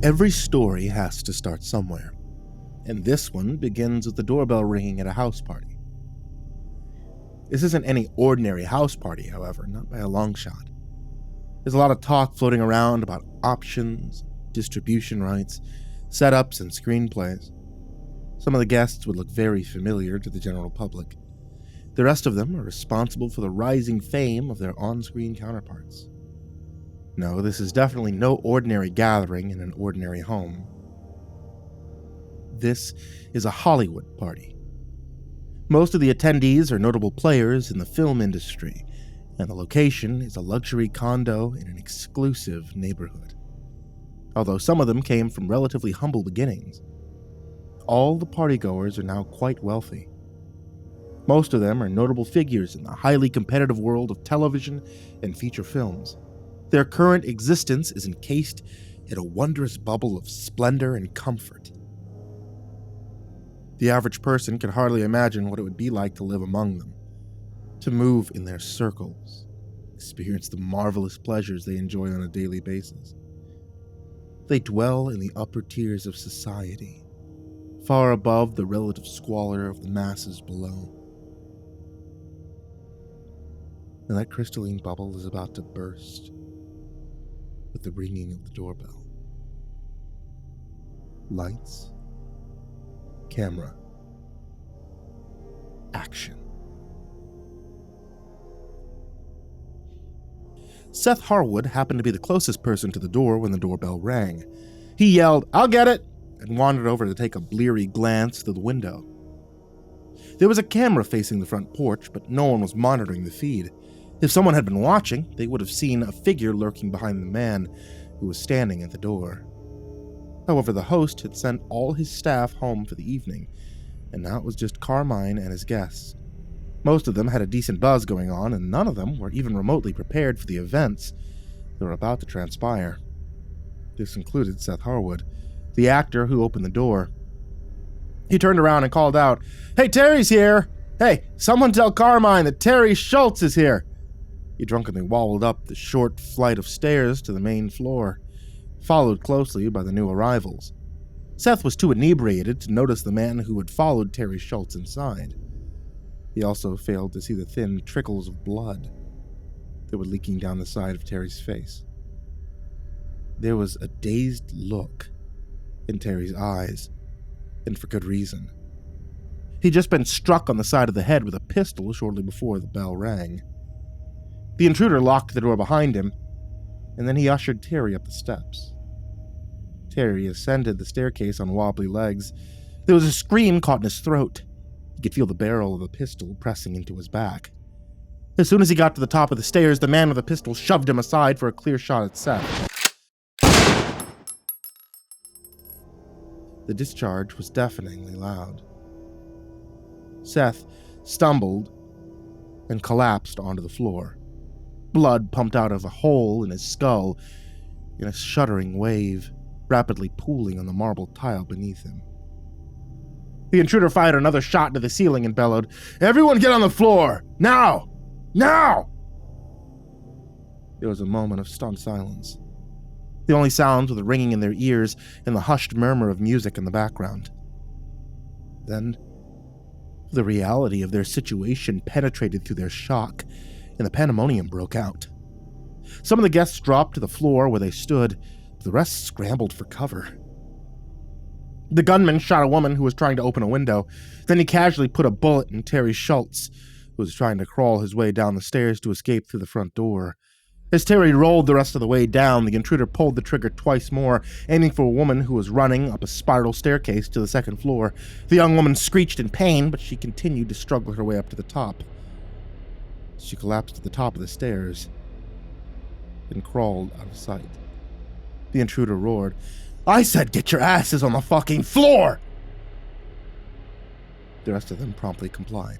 Every story has to start somewhere, and this one begins with the doorbell ringing at a house party. This isn't any ordinary house party, however, not by a long shot. There's a lot of talk floating around about options, distribution rights, setups, and screenplays. Some of the guests would look very familiar to the general public. The rest of them are responsible for the rising fame of their on-screen counterparts. No, this is definitely no ordinary gathering in an ordinary home. This is a Hollywood party. Most of the attendees are notable players in the film industry, and the location is a luxury condo in an exclusive neighborhood. Although some of them came from relatively humble beginnings, all the partygoers are now quite wealthy. Most of them are notable figures in the highly competitive world of television and feature films. Their current existence is encased in a wondrous bubble of splendor and comfort. The average person can hardly imagine what it would be like to live among them, to move in their circles, experience the marvelous pleasures they enjoy on a daily basis. They dwell in the upper tiers of society, far above the relative squalor of the masses below. And that crystalline bubble is about to burst with the ringing of the doorbell. Lights, camera, action. Seth Harwood happened to be the closest person to the door when the doorbell rang. He yelled, "I'll get it!" and wandered over to take a bleary glance through the window. There was a camera facing the front porch, but no one was monitoring the feed. If someone had been watching, they would have seen a figure lurking behind the man who was standing at the door. However, the host had sent all his staff home for the evening, and now it was just Carmine and his guests. Most of them had a decent buzz going on, and none of them were even remotely prepared for the events that were about to transpire. This included Seth Harwood, the actor who opened the door. He turned around and called out, "Hey, Terry's here! Hey, someone tell Carmine that Terry Schultz is here!" He drunkenly wobbled up the short flight of stairs to the main floor, followed closely by the new arrivals. Seth was too inebriated to notice the man who had followed Terry Schultz inside. He also failed to see the thin trickles of blood that were leaking down the side of Terry's face. There was a dazed look in Terry's eyes, and for good reason. He'd just been struck on the side of the head with a pistol shortly before the bell rang. The intruder locked the door behind him, and then he ushered Terry up the steps. Terry ascended the staircase on wobbly legs. There was a scream caught in his throat. He could feel the barrel of the pistol pressing into his back. As soon as he got to the top of the stairs, the man with the pistol shoved him aside for a clear shot at Seth. The discharge was deafeningly loud. Seth stumbled and collapsed onto the floor. Blood pumped out of a hole in his skull in a shuddering wave, rapidly pooling on the marble tile beneath him. The intruder fired another shot into the ceiling and bellowed, "Everyone get on the floor! Now! Now!" There was a moment of stunned silence. The only sounds were the ringing in their ears and the hushed murmur of music in the background. Then, the reality of their situation penetrated through their shock, and the pandemonium broke out. Some of the guests dropped to the floor where they stood, but the rest scrambled for cover. The gunman shot a woman who was trying to open a window. Then he casually put a bullet in Terry Schultz, who was trying to crawl his way down the stairs to escape through the front door. As Terry rolled the rest of the way down, the intruder pulled the trigger twice more, aiming for a woman who was running up a spiral staircase to the second floor. The young woman screeched in pain, but she continued to struggle her way up to the top. She collapsed at the top of the stairs and crawled out of sight. The intruder roared, "I said get your asses on the fucking floor!" The rest of them promptly complied.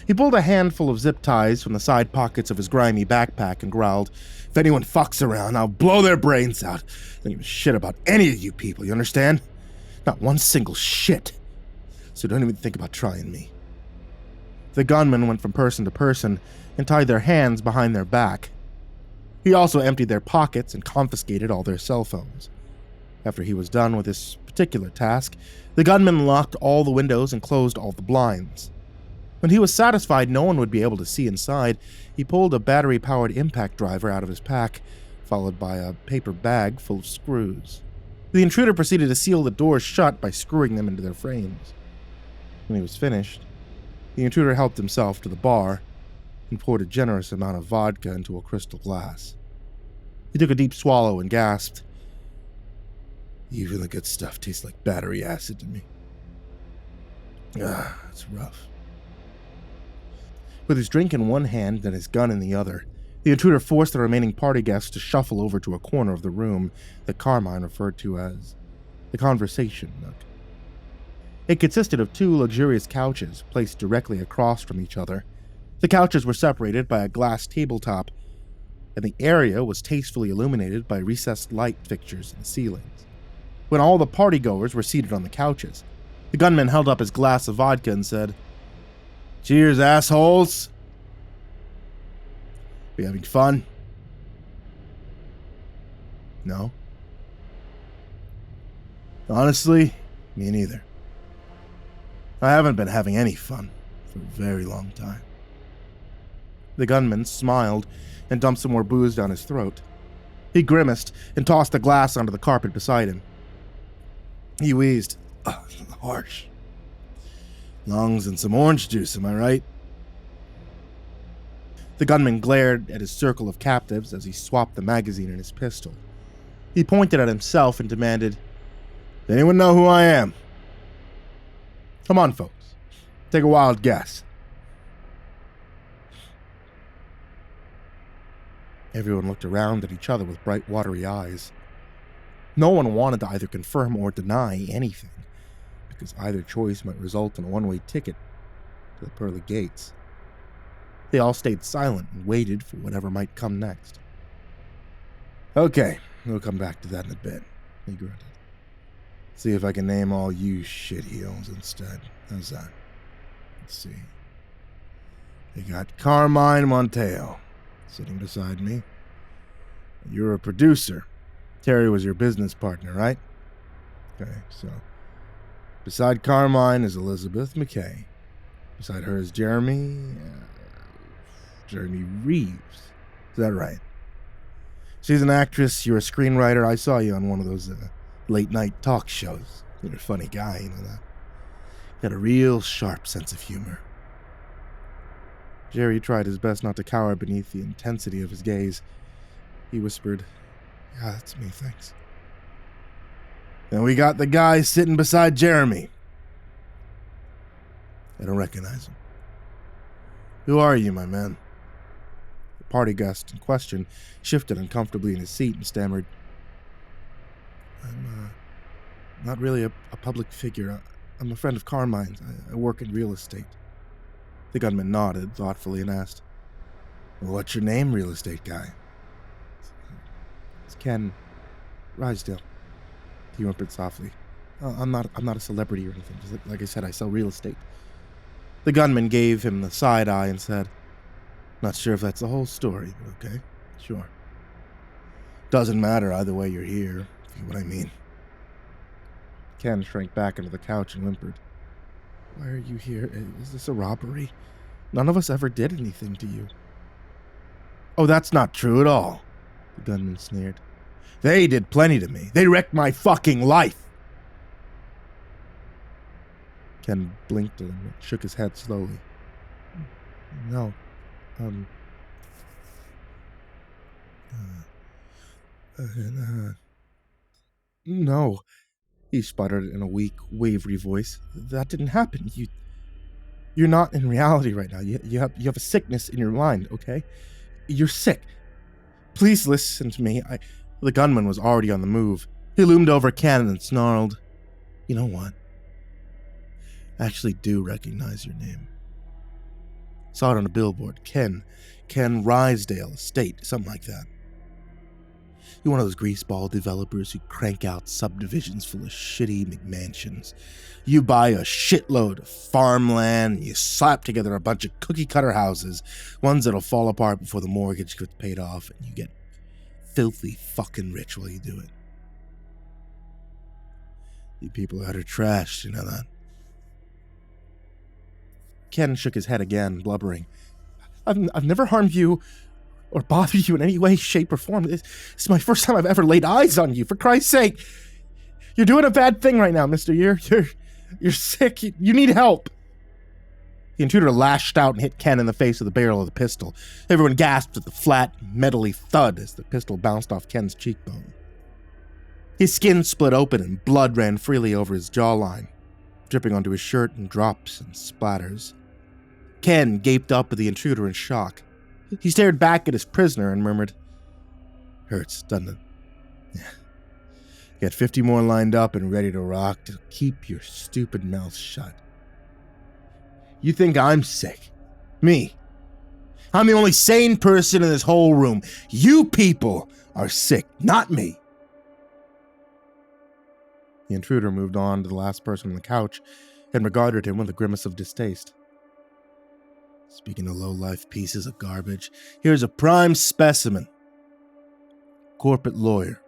He pulled a handful of zip ties from the side pockets of his grimy backpack and growled, "If anyone fucks around, I'll blow their brains out. I don't give a shit about any of you people, you understand? Not one single shit. So don't even think about trying me." The gunman went from person to person and tied their hands behind their back. He also emptied their pockets and confiscated all their cell phones. After he was done with this particular task, the gunman locked all the windows and closed all the blinds. When he was satisfied no one would be able to see inside, he pulled a battery-powered impact driver out of his pack, followed by a paper bag full of screws. The intruder proceeded to seal the doors shut by screwing them into their frames. When he was finished, the intruder helped himself to the bar and poured a generous amount of vodka into a crystal glass. He took a deep swallow and gasped, "Even the good stuff tastes like battery acid to me. It's rough." With his drink in one hand and his gun in the other, the intruder forced the remaining party guests to shuffle over to a corner of the room that Carmine referred to as the conversation nook. It consisted of 2 luxurious couches placed directly across from each other. The couches were separated by a glass tabletop, and the area was tastefully illuminated by recessed light fixtures in the ceilings. When all the partygoers were seated on the couches, the gunman held up his glass of vodka and said, "Cheers, assholes! We having fun?" "No." "Honestly, me neither. I haven't been having any fun for a very long time." The gunman smiled and dumped some more booze down his throat. He grimaced and tossed the glass onto the carpet beside him. He wheezed, "Harsh. Lungs and some orange juice, am I right?" The gunman glared at his circle of captives as he swapped the magazine in his pistol. He pointed at himself and demanded, "Does anyone know who I am? Come on, folks. Take a wild guess." Everyone looked around at each other with bright, watery eyes. No one wanted to either confirm or deny anything, because either choice might result in a one-way ticket to the pearly gates. They all stayed silent and waited for whatever might come next. "Okay, we'll come back to that in a bit," he grunted. "See if I can name all you shitheels instead. How's that? Let's see. You got Carmine Montejo sitting beside me. You're a producer. Terry was your business partner, right? Okay, so beside Carmine is Elizabeth McKay. Beside her is Jeremy Reeves. Is that right? She's an actress. You're a screenwriter. I saw you on one of those late-night talk shows. You're a funny guy, you know that. Got a real sharp sense of humor." Jerry tried his best not to cower beneath the intensity of his gaze. He whispered, "Yeah, that's me, thanks." "Then we got the guy sitting beside Jeremy." "I don't recognize him." "Who are you, my man?" The party guest in question shifted uncomfortably in his seat and stammered, "I'm not really a public figure. I'm a friend of Carmine's. I work in real estate." The gunman nodded thoughtfully and asked, "Well, what's your name, real estate guy?" "It's Ken Rysdale," he whimpered softly. I'm not a celebrity or anything. Just like I said, I sell real estate." The gunman gave him the side eye and said, "Not sure if that's the whole story, but okay, sure. Doesn't matter either way you're here, if you know what I mean." Ken shrank back into the couch and whimpered, "Why are you here? Is this a robbery? None of us ever did anything to you." "Oh, that's not true at all," the gunman sneered. "They did plenty to me. They wrecked my fucking life." Ken blinked at him and shook his head slowly. "No, no," he sputtered in a weak, wavery voice. "That didn't happen. You're not in reality right now. You have a sickness in your mind, okay? You're sick. Please listen to me." The gunman was already on the move. He loomed over Ken and snarled, "You know what? I actually do recognize your name. Saw it on a billboard. Ken Rysdale Estate, something like that. You're one of those greaseball developers who crank out subdivisions full of shitty McMansions. You buy a shitload of farmland, and you slap together a bunch of cookie-cutter houses, ones that'll fall apart before the mortgage gets paid off, and you get filthy fucking rich while you do it. You people are utter trash, you know that? Ken shook his head again, blubbering. I've never harmed you or bothered you in any way, shape, or form. This is my first time I've ever laid eyes on you, for Christ's sake. You're doing a bad thing right now, mister. You're sick. You need help. The intruder lashed out and hit Ken in the face with the barrel of the pistol. Everyone gasped at the flat, metally thud as the pistol bounced off Ken's cheekbone. His skin split open and blood ran freely over his jawline, dripping onto his shirt in drops and splatters. Ken gaped up at the intruder in shock. He stared back at his prisoner and murmured, "Hurts, doesn't it? Yeah. Got 50 more lined up and ready to rock, to keep your stupid mouth shut. You think I'm sick? Me? I'm the only sane person in this whole room. You people are sick, not me." The intruder moved on to the last person on the couch and regarded him with a grimace of distaste. "Speaking of low-life pieces of garbage, here's a prime specimen. Corporate lawyer.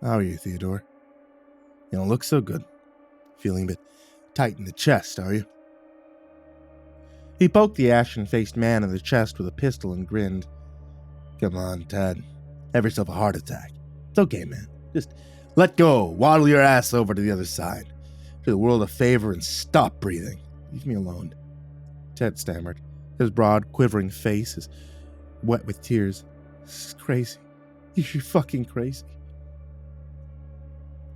How are you, Theodore? You don't look so good. Feeling a bit tight in the chest, are you?" He poked the ashen-faced man in the chest with a pistol and grinned. "Come on, Ted. Have yourself a heart attack. It's okay, man. Just let go. Waddle your ass over to the other side. Do the world a favor and stop breathing. Leave me alone." Ted stammered. His broad, quivering face is wet with tears. "This is crazy. You're fucking crazy."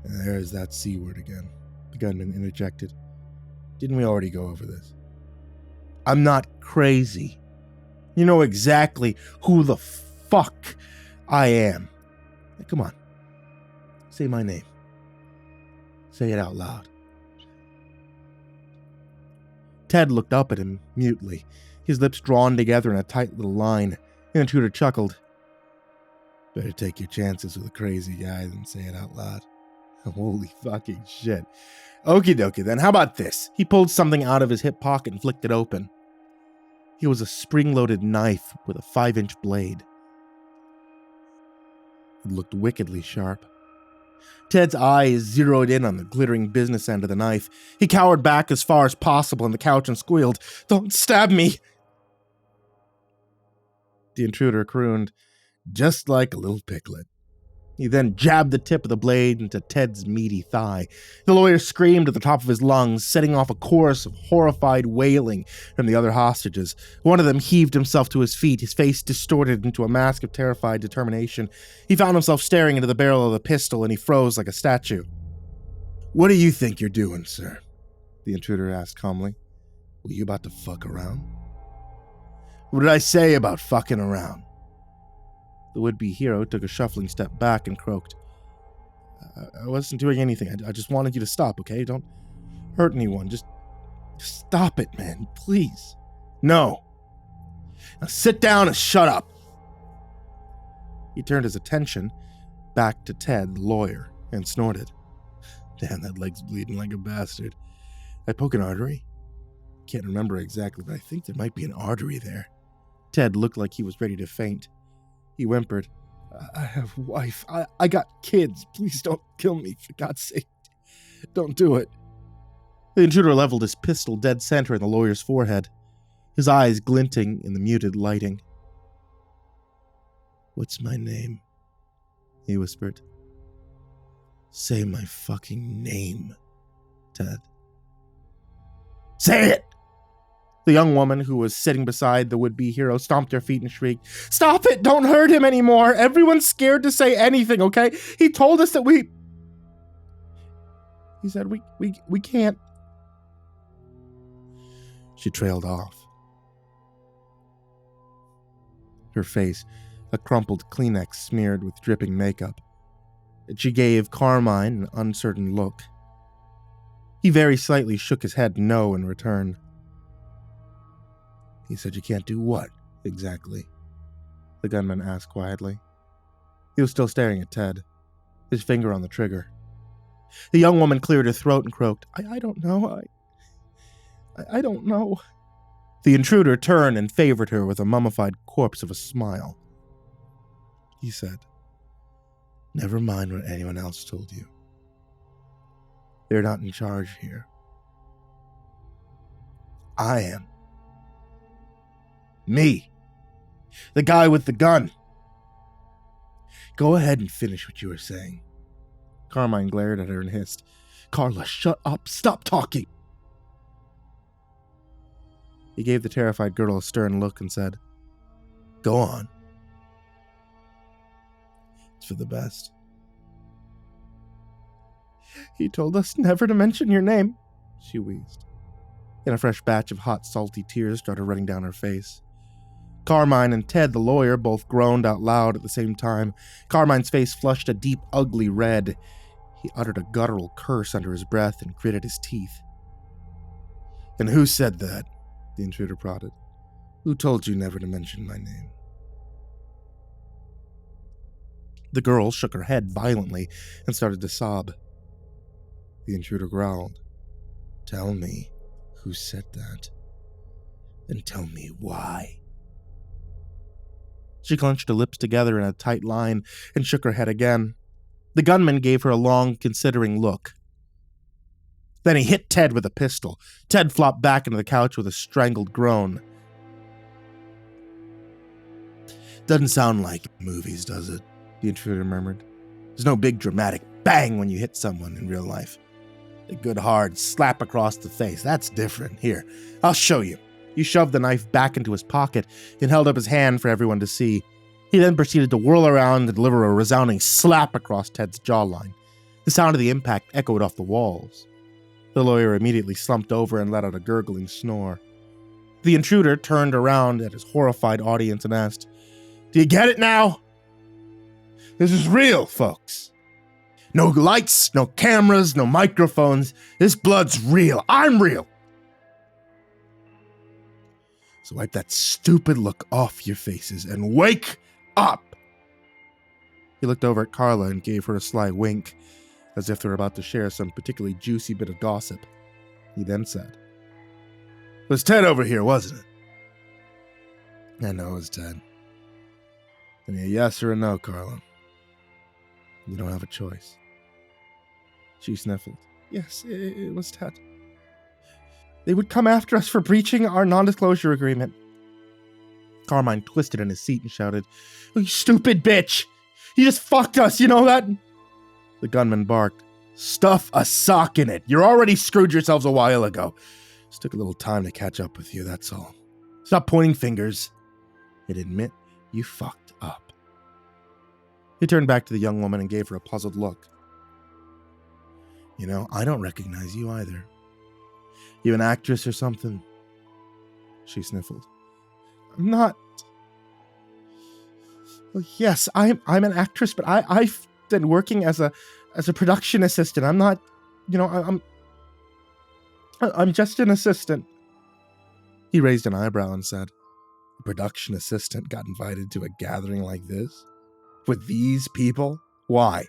And there's that C word again, the gunman interjected. "Didn't we already go over this?" "I'm not crazy. You know exactly who the fuck I am. Now, come on. Say my name. Say it out loud." Ted looked up at him mutely, his lips drawn together in a tight little line. The intruder chuckled. "Better take your chances with a crazy guy than say it out loud." Holy fucking shit. Okie dokie then, how about this? He pulled something out of his hip pocket and flicked it open. It was a spring-loaded knife with a 5-inch blade. It looked wickedly sharp. Ted's eyes zeroed in on the glittering business end of the knife. He cowered back as far as possible on the couch and squealed, "Don't stab me!" The intruder crooned, "Just like a little piglet." He then jabbed the tip of the blade into Ted's meaty thigh. The lawyer screamed at the top of his lungs, setting off a chorus of horrified wailing from the other hostages. One of them heaved himself to his feet, his face distorted into a mask of terrified determination. He found himself staring into the barrel of the pistol, and he froze like a statue. "What do you think you're doing, sir?" the intruder asked calmly. "Were you about to fuck around?" "What did I say about fucking around?" The would-be hero took a shuffling step back and croaked. I wasn't doing anything. I just wanted you to stop, okay? Don't hurt anyone. Just stop it, man. Please." "No. Now sit down and shut up." He turned his attention back to Ted, the lawyer, and snorted. "Damn, that leg's bleeding like a bastard. I poke an artery? Can't remember exactly, but I think there might be an artery there." Ted looked like he was ready to faint. He whimpered, "I have a wife. I got kids. Please don't kill me, for God's sake. Don't do it." The intruder leveled his pistol dead center in the lawyer's forehead, his eyes glinting in the muted lighting. "What's my name?" he whispered. "Say my fucking name, Ted." "Say it!" The young woman who was sitting beside the would-be hero stomped her feet and shrieked, "Stop it! Don't hurt him anymore! Everyone's scared to say anything, okay? He told us that He said we can't." She trailed off. Her face, a crumpled Kleenex smeared with dripping makeup. She gave Carmine an uncertain look. He very slightly shook his head no in return. "He said you can't do what, exactly?" the gunman asked quietly. He was still staring at Ted, his finger on the trigger. The young woman cleared her throat and croaked, I don't know. I don't know." The intruder turned and favored her with a mummified corpse of a smile. He said, "Never mind what anyone else told you. They're not in charge here. I am. Me. The guy with the gun. Go ahead and finish what you were saying. Carmine glared at her and hissed, Carla, shut up. Stop talking. He gave the terrified girl a stern look and said, Go on. It's for the best. He told us never to mention your name, she wheezed. Then a fresh batch of hot, salty tears started running down her face. Carmine and Ted, the lawyer, both groaned out loud at the same time. Carmine's face flushed a deep, ugly red. He uttered a guttural curse under his breath and gritted his teeth. And who said that? The intruder prodded. Who told you never to mention my name? The girl shook her head violently and started to sob. The intruder growled. Tell me who said that. And tell me why. She clenched her lips together in a tight line and shook her head again. The gunman gave her a long, considering look. Then he hit Ted with a pistol. Ted flopped back into the couch with a strangled groan. Doesn't sound like movies, does it? The intruder murmured. There's no big dramatic bang when you hit someone in real life. A good hard slap across the face. That's different. Here, I'll show you. He shoved the knife back into his pocket and held up his hand for everyone to see. He then proceeded to whirl around and deliver a resounding slap across Ted's jawline. The sound of the impact echoed off the walls. The lawyer immediately slumped over and let out a gurgling snore. The intruder turned around at his horrified audience and asked, Do you get it now? This is real, folks. No lights, no cameras, no microphones. This blood's real. I'm real. So wipe that stupid look off your faces and wake up. He looked over at Carla and gave her a sly wink, as if they were about to share some particularly juicy bit of gossip. He then said, It was Ted over here, wasn't it? I know it was Ted. And a yes or a no, Carla. You don't have a choice. She sniffled. Yes, it was Ted. They would come after us for breaching our non-disclosure agreement. Carmine twisted in his seat and shouted, Oh, you stupid bitch! You just fucked us, you know that? The gunman barked, Stuff a sock in it. You already screwed yourselves a while ago. Just took a little time to catch up with you, that's all. Stop pointing fingers and admit you fucked up. He turned back to the young woman and gave her a puzzled look. You know, I don't recognize you either. You an actress or something? She sniffled. I'm not. Well, yes, I'm an actress, but I've been working as a production assistant. I'm not, I'm just an assistant. He raised an eyebrow and said, A production assistant got invited to a gathering like this? With these people? Why?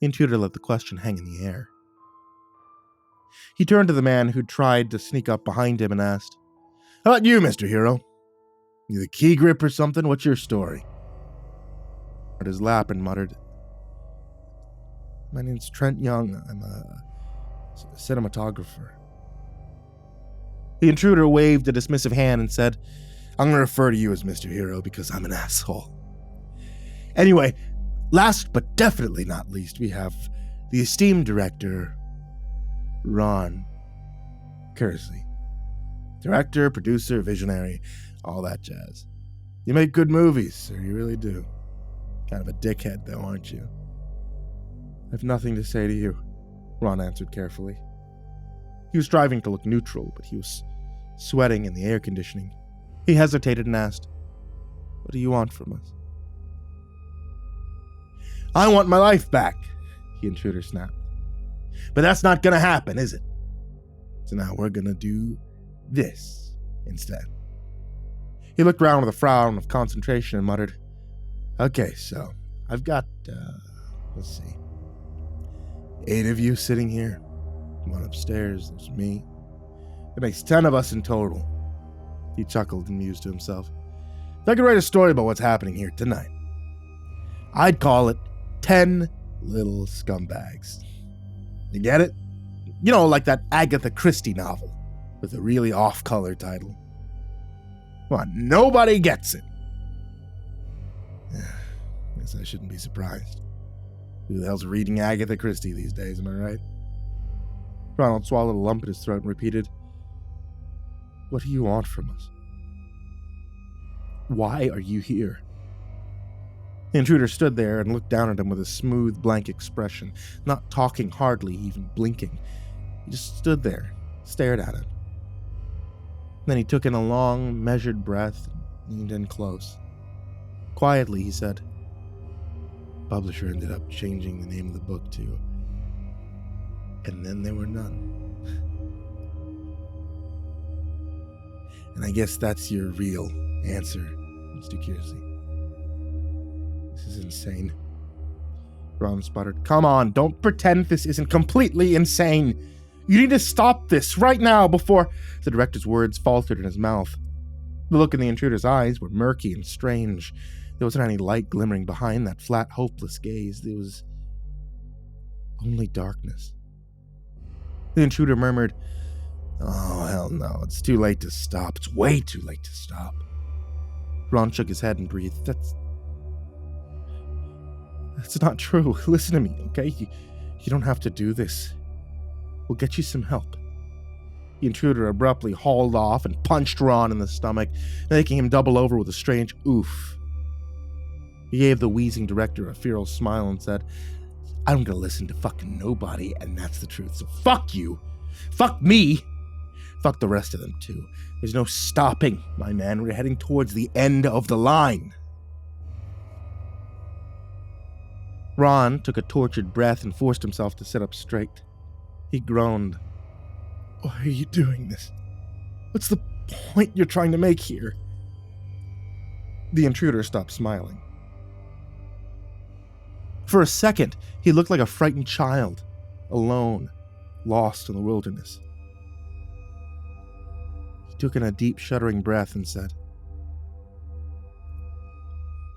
The intruder let the question hang in the air. He turned to the man who tried to sneak up behind him and asked, How about you, Mr. Hero? You the key grip or something? What's your story? At his lap and muttered, My name's Trent Young. I'm a cinematographer. The intruder waved a dismissive hand and said, I'm going to refer to you as Mr. Hero because I'm an asshole. Anyway, last but definitely not least, we have the esteemed director, Ron Kersey. Director, producer, visionary, all that jazz. You make good movies, sir, you really do. Kind of a dickhead, though, aren't you? I have nothing to say to you, Ron answered carefully. He was striving to look neutral, but he was sweating in the air conditioning. He hesitated and asked, What do you want from us? I want my life back, the intruder snapped. But that's not gonna happen, is it? So now we're gonna do this instead. He looked around with a frown of concentration and muttered, Okay, so I've got, let's see, 8 of you sitting here. One upstairs, there's me. That makes 10 of us in total. He chuckled and mused to himself. If I could write a story about what's happening here tonight, I'd call it 10 Little Scumbags. You get it? You know, like that Agatha Christie novel with a really off-color title. Come on, nobody gets it. Guess I shouldn't be surprised. Who the hell's reading Agatha Christie these days, am I right? Ronald swallowed a lump in his throat and repeated, "What do you want from us? Why are you here?" The intruder stood there and looked down at him with a smooth, blank expression, not talking hardly, even blinking. He just stood there, stared at him. Then he took in a long, measured breath and leaned in close. Quietly, he said, "Publisher ended up changing the name of the book to And Then There Were None. And I guess that's your real answer, Mr. Kiersey. This is insane." Ron sputtered, "Come on, don't pretend this isn't completely insane. You need to stop this right now before..." The director's words faltered in his mouth. The look in the intruder's eyes were murky and strange. There wasn't any light glimmering behind that flat, hopeless gaze. There was only darkness. The intruder murmured, "Oh, hell no, it's too late to stop. It's way too late to stop." Ron shook his head and breathed. That's not true. Listen to me, okay? You don't have to do this. We'll get you some help." The intruder abruptly hauled off and punched Ron in the stomach, making him double over with a strange oof. He gave the wheezing director a feral smile and said, "I'm gonna listen to fucking nobody, and that's the truth. So fuck you. Fuck me. Fuck the rest of them, too. There's no stopping, my man. We're heading towards the end of the line." Ron took a tortured breath and forced himself to sit up straight. He groaned. "Why are you doing this? What's the point you're trying to make here?" The intruder stopped smiling. For a second, he looked like a frightened child, alone, lost in the wilderness. He took in a deep, shuddering breath and said,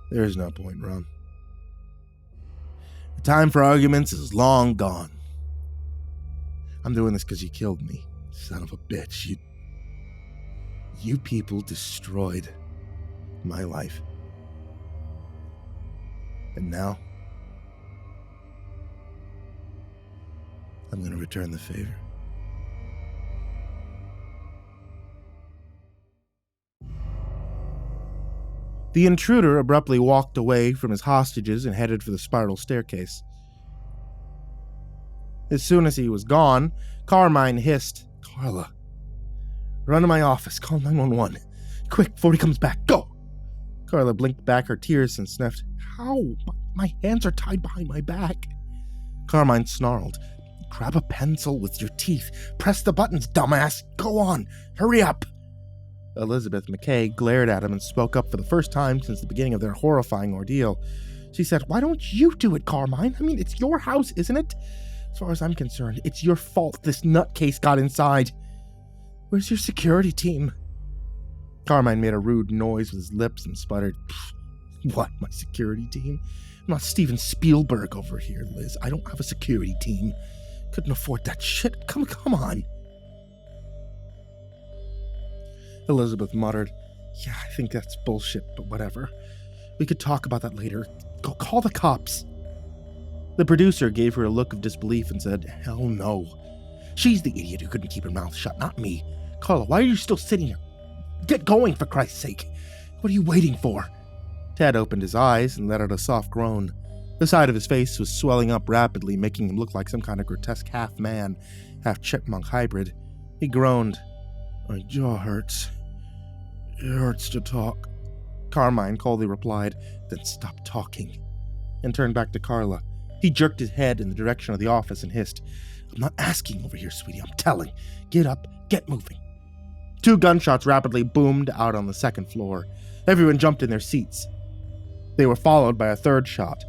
"There is no point, Ron. The time for arguments is long gone. I'm doing this because you killed me, son of a bitch. You people destroyed my life. And now, I'm going to return the favor." The intruder abruptly walked away from his hostages and headed for the spiral staircase. As soon as he was gone, Carmine hissed, "Carla, run to my office, call 911. Quick, before he comes back, go!" Carla blinked back her tears and sniffed. "How? My hands are tied behind my back." Carmine snarled, "Grab a pencil with your teeth. Press the buttons, dumbass. Go on. Hurry up." Elizabeth McKay glared at him and spoke up for the first time since the beginning of their horrifying ordeal. She said, "Why don't you do it, Carmine? I mean, it's your house, isn't it? As far as I'm concerned, it's your fault this nutcase got inside. Where's your security team?" Carmine made a rude noise with his lips and sputtered, "What, my security team? I'm not Steven Spielberg over here, Liz. I don't have a security team. Couldn't afford that shit. Come on." Elizabeth muttered, "Yeah, I think that's bullshit, but whatever. We could talk about that later. Go call the cops." The producer gave her a look of disbelief and said, "Hell no. She's the idiot who couldn't keep her mouth shut, not me. Carla, why are you still sitting here? Get going, for Christ's sake. What are you waiting for?" Ted opened his eyes and let out a soft groan. The side of his face was swelling up rapidly, making him look like some kind of grotesque half-man, half-chipmunk hybrid. He groaned, "My jaw hurts. It hurts to talk." Carmine coldly replied, "Then stop talking," and turned back to Carla. He jerked his head in the direction of the office and hissed, "I'm not asking over here, sweetie. I'm telling. Get up, get moving." 2 gunshots rapidly boomed out on the second floor. Everyone jumped in their seats. They were followed by a 3rd shot.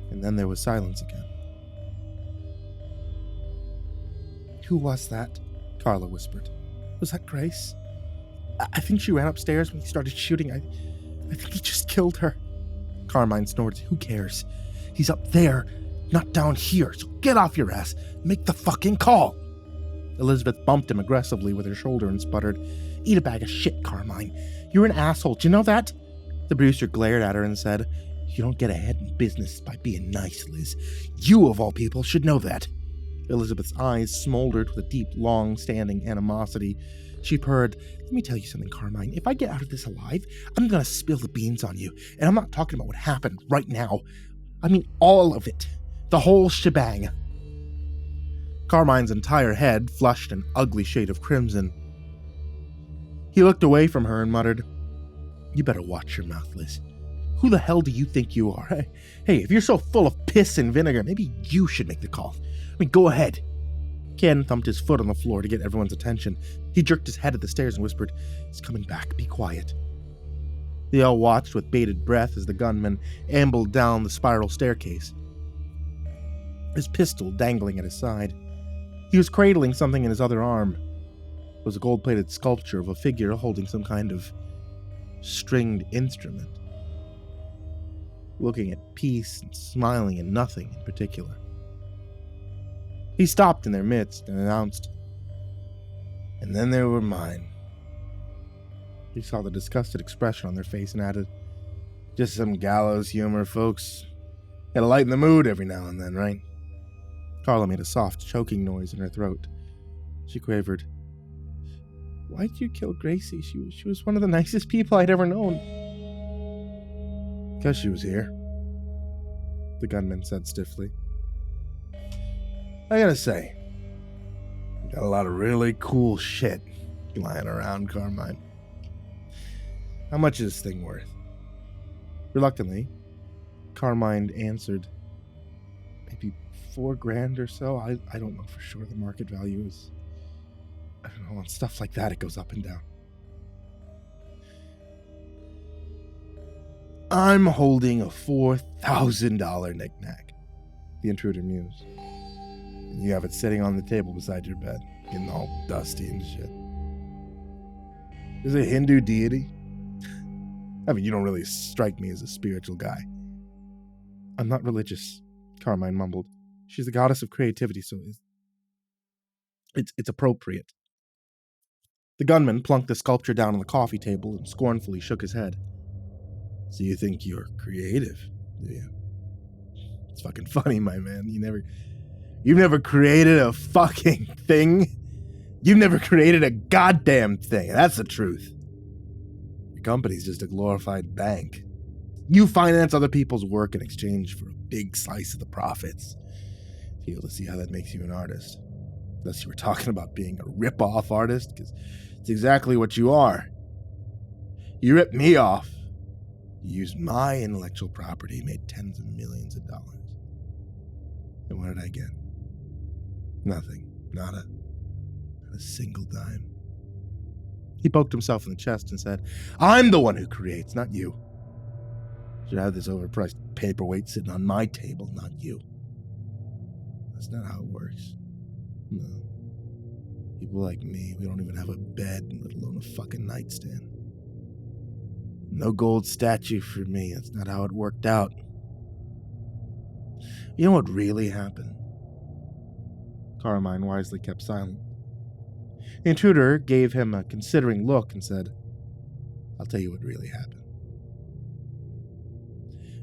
And then there was silence again. "Who was that?" Carla whispered. "Was that Grace? I think she ran upstairs when he started shooting. I think he just killed her." Carmine snorted. "Who cares? He's up there. Not down here, so get off your ass. Make the fucking call. Elizabeth bumped him aggressively with her shoulder and sputtered, Eat a bag of shit, Carmine. You're an asshole, do you know that? The producer glared at her and said, You don't get ahead in business by being nice, Liz. You, of all people, should know that. Elizabeth's eyes smoldered with a deep, long-standing animosity. She purred, Let me tell you something, Carmine. If I get out of this alive, I'm gonna spill the beans on you. And I'm not talking about what happened right now. I mean all of it. The whole shebang. Carmine's entire head flushed an ugly shade of crimson. He looked away from her and muttered, You better watch your mouth, Liz. Who the hell do you think you are? Hey, if you're so full of piss and vinegar, maybe you should make the call. I mean, go ahead. Ken thumped his foot on the floor to get everyone's attention. He jerked his head at the stairs and whispered, He's coming back, be quiet. They all watched with bated breath as the gunman ambled down the spiral staircase, his pistol dangling at his side. He was cradling something in his other arm. It was a gold-plated sculpture of a figure holding some kind of stringed instrument, looking at peace and smiling at nothing in particular. He stopped in their midst and announced, And then there were mine. He saw the disgusted expression on their face and added, Just some gallows humor, folks. Gotta lighten the mood every now and then, right? Carla made a soft, choking noise in her throat. She quavered, Why'd you kill Gracie? She was one of the nicest people I'd ever known. Because she was here, the gunman said stiffly. I gotta say, you got a lot of really cool shit lying around, Carmine. How much is this thing worth? Reluctantly, Carmine answered, Maybe $4,000 or so. I don't know for sure. The market value is, I don't know, on stuff like that it goes up and down. I'm holding a $4,000 knick-knack, the intruder mused. And you have it sitting on the table beside your bed, getting all dusty and shit. Is it a Hindu deity? I mean, you don't really strike me as a spiritual guy. I'm not religious, Carmine mumbled. She's the goddess of creativity, so it's appropriate. The gunman plunked the sculpture down on the coffee table and scornfully shook his head. So you think you're creative, do you? It's fucking funny, my man. You've never created a fucking thing. You've never created a goddamn thing. That's the truth. Your company's just a glorified bank. You finance other people's work in exchange for a big slice of the profits. Feel to see how that makes you an artist. Unless you were talking about being a rip-off artist, because it's exactly what you are. You ripped me off. You used my intellectual property, made tens of millions of dollars. And what did I get? Nothing. Not a single dime. He poked himself in the chest and said, I'm the one who creates, not you. Should have this overpriced paperweight sitting on my table, not you. That's not how it works. No. People like me, we don't even have a bed, let alone a fucking nightstand. No gold statue for me. That's not how it worked out. You know what really happened? Carmine wisely kept silent. The intruder gave him a considering look and said, I'll tell you what really happened.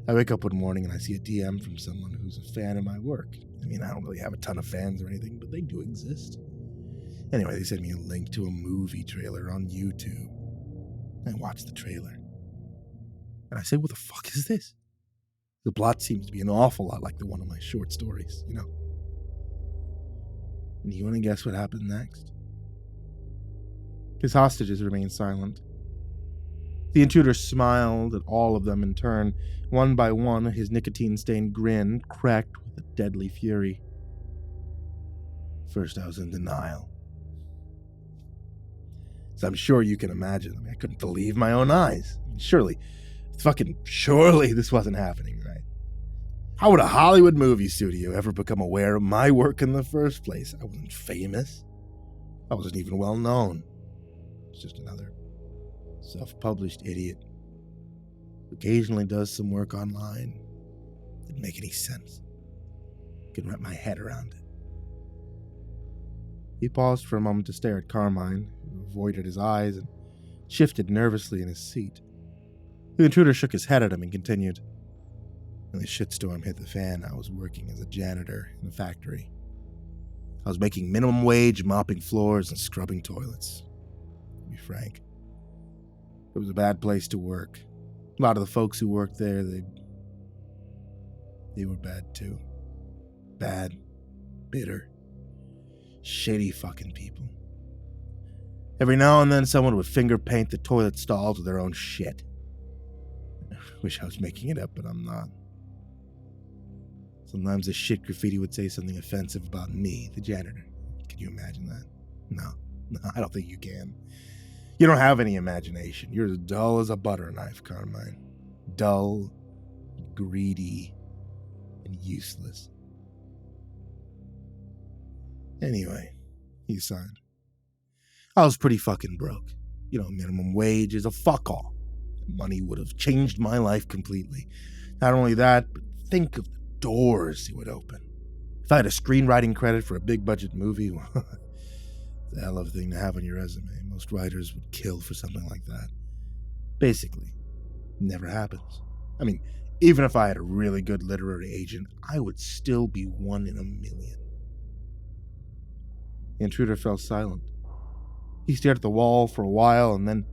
I wake up one morning and I see a DM from someone who's a fan of my work. I mean, I don't really have a ton of fans or anything, but they do exist. Anyway, they sent me a link to a movie trailer on YouTube. I watched the trailer. And I say, what the fuck is this? The plot seems to be an awful lot like the one of my short stories, you know? And you want to guess what happened next? His hostages remained silent. The intruder smiled at all of them in turn. One by one, his nicotine-stained grin cracked with a deadly fury. First, I was in denial. As I'm sure you can imagine, I couldn't believe my own eyes. Surely this wasn't happening, right? How would a Hollywood movie studio ever become aware of my work in the first place? I wasn't famous. I wasn't even well known. I was just another self-published idiot who occasionally does some work online. Didn't make any sense. can wrap my head around it. He paused for a moment to stare at Carmine, who avoided his eyes and shifted nervously in his seat. The intruder shook his head at him and continued. When the shitstorm hit the fan, I was working as a janitor in a factory. I was making minimum wage, mopping floors and scrubbing toilets. To be frank, it was a bad place to work. A lot of the folks who worked there, they were bad too. Bad, bitter, shady fucking people. Every now and then someone would finger paint the toilet stalls with their own shit. I wish I was making it up, but I'm not. Sometimes the shit graffiti would say something offensive about me, the janitor. Can you imagine that? No, I don't think you can. You don't have any imagination. You're as dull as a butter knife, Carmine. Dull, greedy, and useless. Anyway, he sighed. I was pretty fucking broke. Minimum wage is a fuck all. Money would have changed my life completely. Not only that, but think of the doors it would open. If I had a screenwriting credit for a big budget movie, well, it's a hell of a thing to have on your resume. Most writers would kill for something like that. Basically, it never happens. I mean, even if I had a really good literary agent, I would still be one in a million. The intruder fell silent. He stared at the wall for a while, and then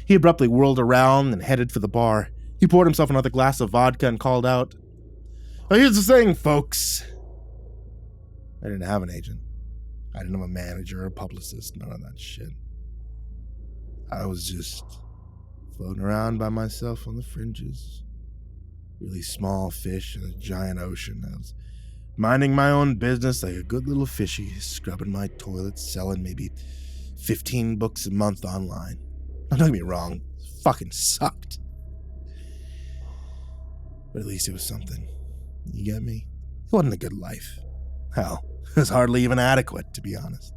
he abruptly whirled around and headed for the bar. He poured himself another glass of vodka and called out, "Well, here's the thing, folks. I didn't have an agent. I didn't have a manager or a publicist, none of that shit. I was just floating around by myself on the fringes. Really small fish in a giant ocean. I was minding my own business like a good little fishy, scrubbing my toilets, selling maybe 15 books a month online. Don't get me wrong, it fucking sucked. But at least it was something. You get me? It wasn't a good life. Hell, it was hardly even adequate, to be honest.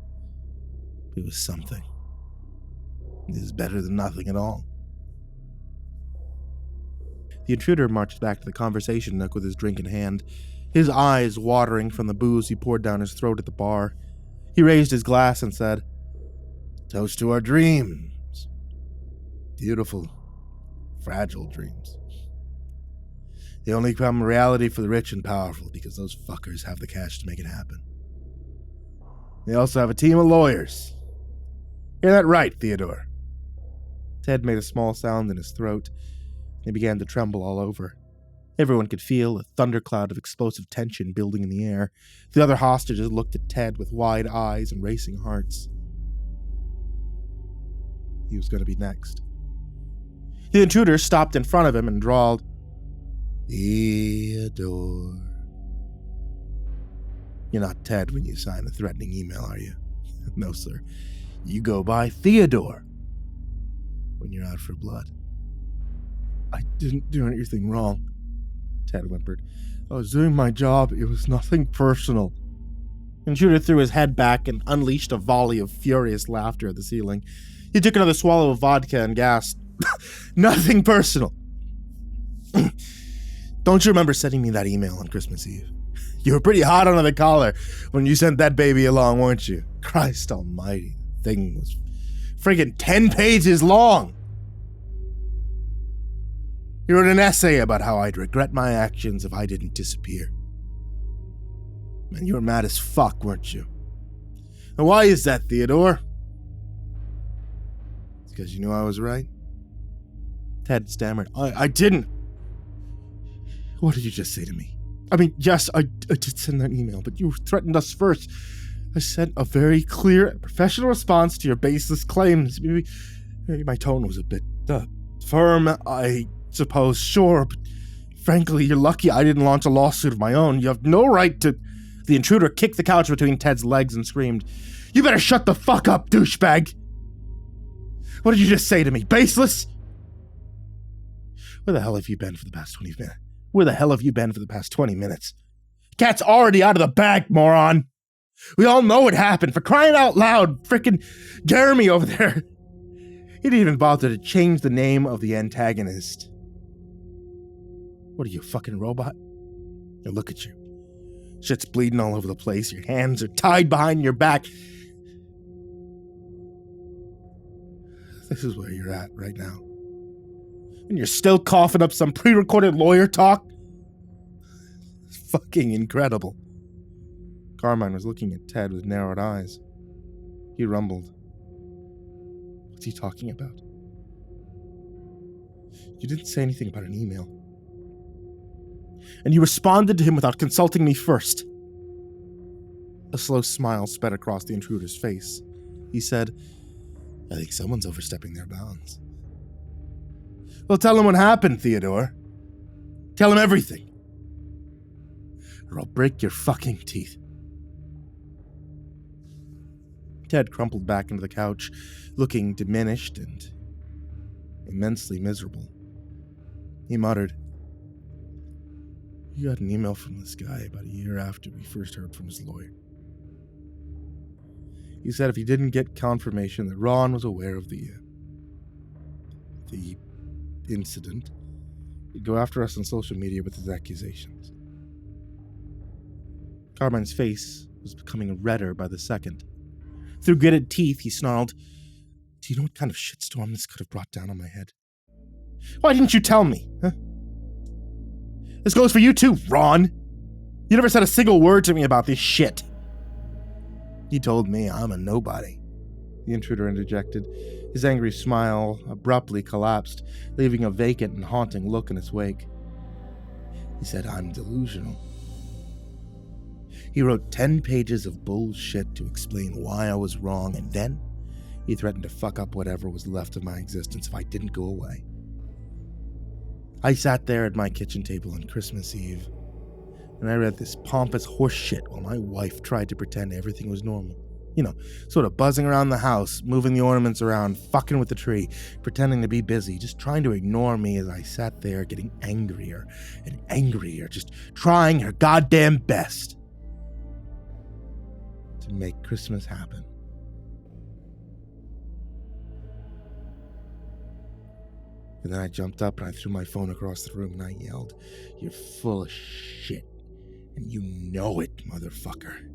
But it was something. It was better than nothing at all." The intruder marched back to the conversation nook with his drink in hand, his eyes watering from the booze he poured down his throat at the bar. He raised his glass and said, "Toast to our dreams. Beautiful, fragile dreams. They only become reality for the rich and powerful because those fuckers have the cash to make it happen. They also have a team of lawyers. Hear that right, Theodore?" Ted made a small sound in his throat, and he began to tremble all over. Everyone could feel a thundercloud of explosive tension building in the air. The other hostages looked at Ted with wide eyes and racing hearts. He was going to be next. The intruder stopped in front of him and drawled, "Theodore. You're not Ted when you sign a threatening email, are you?" "No, sir. You go by Theodore when you're out for blood." "I didn't do anything wrong," Ted whimpered. "I was doing my job. It was nothing personal." The intruder threw his head back and unleashed a volley of furious laughter at the ceiling. He took another swallow of vodka and gasped, "Nothing personal. Don't you remember sending me that email on Christmas Eve? You were pretty hot under the collar when you sent that baby along, weren't you? Christ almighty, the thing was friggin' 10 pages long. You wrote an essay about how I'd regret my actions if I didn't disappear. Man, you were mad as fuck, weren't you? And why is that, Theodore?" "It's because you knew I was right." Ted stammered, I didn't. What did you just say to me? I mean, yes, I did send that email, but you threatened us first. I sent a very clear and professional response to your baseless claims. Maybe my tone was a bit firm, I suppose, sure, but frankly, you're lucky I didn't launch a lawsuit of my own. You have no right to... The intruder kicked the couch between Ted's legs and screamed, "You better shut the fuck up, douchebag! What did you just say to me? Baseless? Where the hell have you been for the past 20 minutes? Where the hell have you been for the past 20 minutes? Cat's already out of the bag, moron! We all know what happened, for crying out loud! Frickin' Jeremy over there! He didn't even bother to change the name of the antagonist. What are you, a fucking robot? Now look at you. Shit's bleeding all over the place. Your hands are tied behind your back. This is where you're at right now. And you're still coughing up some pre-recorded lawyer talk? It's fucking incredible. Carmine was looking at Ted with narrowed eyes. He rumbled. What's he talking about? You didn't say anything about an email. And you responded to him without consulting me first. A slow smile spread across the intruder's face. He said, I think someone's overstepping their bounds. Well, tell him what happened, Theodore. Tell him everything. Or I'll break your fucking teeth. Ted crumpled back into the couch, looking diminished and immensely miserable. He muttered, You got an email from this guy about a year after we first heard from his lawyer. He said if he didn't get confirmation that Ron was aware of the incident, he'd go after us on social media with his accusations. Carmine's face was becoming redder by the second. Through gritted teeth, he snarled, Do you know what kind of shitstorm this could have brought down on my head? Why didn't you tell me, huh? This goes for you too, Ron. You never said a single word to me about this shit. You told me I'm a nobody, the intruder interjected. His angry smile abruptly collapsed, leaving a vacant and haunting look in its wake. He said I'm delusional. He wrote 10 pages of bullshit to explain why I was wrong, and then he threatened to fuck up whatever was left of my existence if I didn't go away. I sat there at my kitchen table on Christmas Eve, and I read this pompous horse shit while my wife tried to pretend everything was normal. You know, sort of buzzing around the house, moving the ornaments around, fucking with the tree, pretending to be busy, just trying to ignore me as I sat there getting angrier and angrier, just trying her goddamn best to make Christmas happen. And then I jumped up and I threw my phone across the room and I yelled, You're full of shit. And you know it, motherfucker.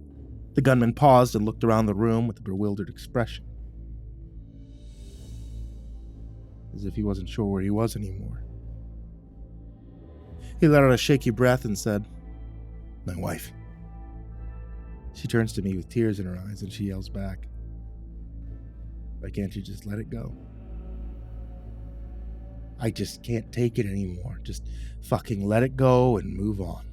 The gunman paused and looked around the room with a bewildered expression, as if he wasn't sure where he was anymore. He let out a shaky breath and said, My wife. She turns to me with tears in her eyes and she yells back, Why can't you just let it go? I just can't take it anymore. Just fucking let it go and move on.